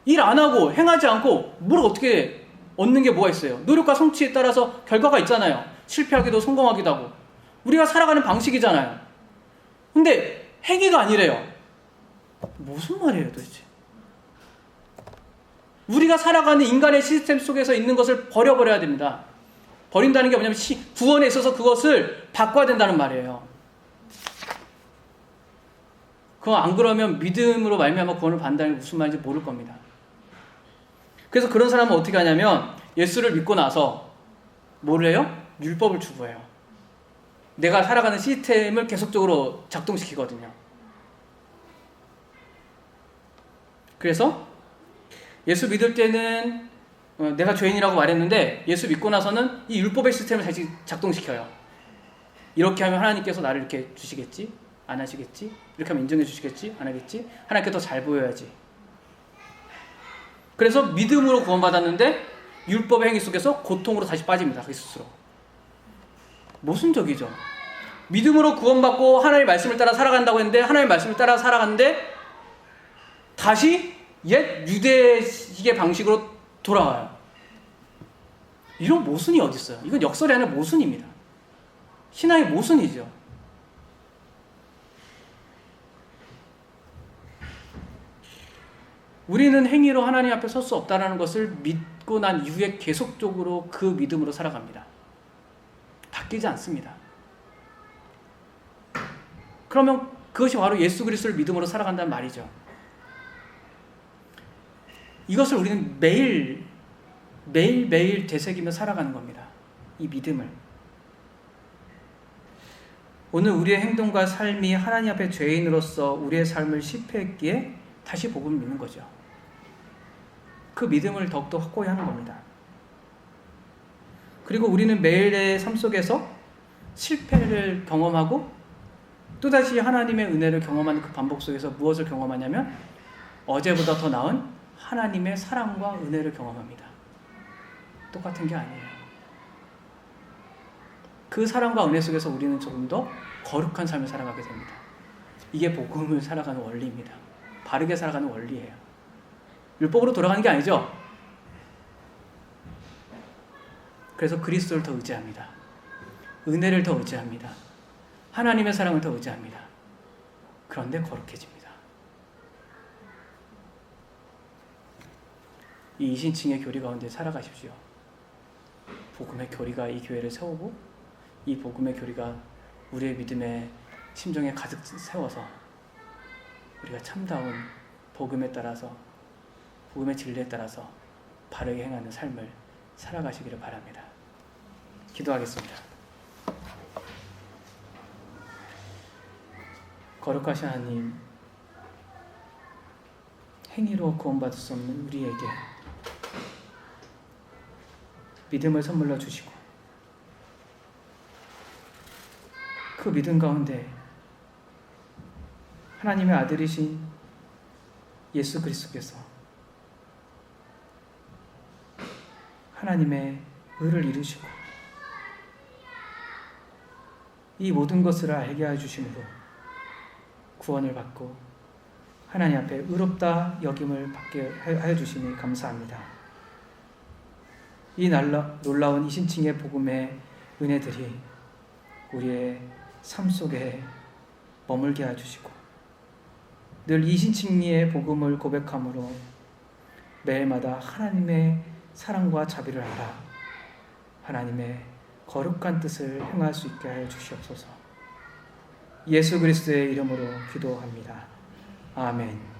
일 안 하고 행하지 않고 뭘 어떻게 얻는 게 뭐가 있어요? 노력과 성취에 따라서 결과가 있잖아요. 실패하기도 성공하기도 하고. 우리가 살아가는 방식이잖아요. 근데 행위가 아니래요. 무슨 말이에요 도대체? 우리가 살아가는 인간의 시스템 속에서 있는 것을 버려버려야 됩니다. 버린다는 게 뭐냐면 구원에 있어서 그것을 바꿔야 된다는 말이에요. 그거 안 그러면 믿음으로 말미암아 구원을 받는다는 게 무슨 말인지 모를 겁니다. 그래서 그런 사람은 어떻게 하냐면 예수를 믿고 나서 뭐를 해요? 율법을 추구해요. 내가 살아가는 시스템을 계속적으로 작동시키거든요. 그래서 예수 믿을 때는 내가 죄인이라고 말했는데 예수 믿고 나서는 이 율법의 시스템을 다시 작동시켜요. 이렇게 하면 하나님께서 나를 이렇게 주시겠지? 안 하시겠지? 이렇게 하면 인정해 주시겠지? 안 하겠지? 하나님께 더 잘 보여야지. 그래서 믿음으로 구원받았는데 율법의 행위 속에서 고통으로 다시 빠집니다. 그 스스로. 모순적이죠. 믿음으로 구원받고 하나님의 말씀을 따라 살아간다고 했는데 하나님의 말씀을 따라 살아갔는데 다시 옛 유대식의 방식으로 돌아와요. 이런 모순이 어디 있어요? 이건 역설이 아니라 모순입니다. 신앙의 모순이죠. 우리는 행위로 하나님 앞에 설 수 없다는 것을 믿고 난 이후에 계속적으로 그 믿음으로 살아갑니다. 바뀌지 않습니다. 그러면 그것이 바로 예수 그리스도를 믿음으로 살아간다는 말이죠. 이것을 우리는 매일 되새기며 살아가는 겁니다. 이 믿음을. 오늘 우리의 행동과 삶이 하나님 앞에 죄인으로서 우리의 삶을 실패했기에 다시 복음을 믿는 거죠. 그 믿음을 더욱더 확고히 하는 겁니다. 그리고 우리는 매일의 삶 속에서 실패를 경험하고 또다시 하나님의 은혜를 경험하는 그 반복 속에서 무엇을 경험하냐면 어제보다 더 나은 하나님의 사랑과 은혜를 경험합니다. 똑같은 게 아니에요. 그 사랑과 은혜 속에서 우리는 조금 더 거룩한 삶을 살아가게 됩니다. 이게 복음을 살아가는 원리입니다. 바르게 살아가는 원리예요. 율법으로 돌아가는 게 아니죠. 그래서 그리스도를 더 의지합니다. 은혜를 더 의지합니다. 하나님의 사랑을 더 의지합니다. 그런데 거룩해집니다. 이 이신칭의 교리 가운데 살아가십시오. 복음의 교리가 이 교회를 세우고 이 복음의 교리가 우리의 믿음의 심정에 가득 세워서 우리가 참다운 복음에 따라서 복음의 진리에 따라서 바르게 행하는 삶을 살아가시기를 바랍니다. 기도하겠습니다. 거룩하신 하나님, 행위로 구원받을 수 없는 우리에게 믿음을 선물로 주시고 그 믿음 가운데 하나님의 아들이신 예수 그리스도께서 하나님의 의를 이루시고 이 모든 것을 알게 하여 주심으로 구원을 받고 하나님 앞에 의롭다 여김을 받게 하여 주시니 감사합니다. 이 놀라운 이신칭의 복음의 은혜들이 우리의 삶 속에 머물게 하여 주시고 늘 이신칭리의 복음을 고백함으로 매일마다 하나님의 사랑과 자비를 알아 하나님의 거룩한 뜻을 행할 수 있게 하여 주시옵소서. 예수 그리스도의 이름으로 기도합니다. 아멘.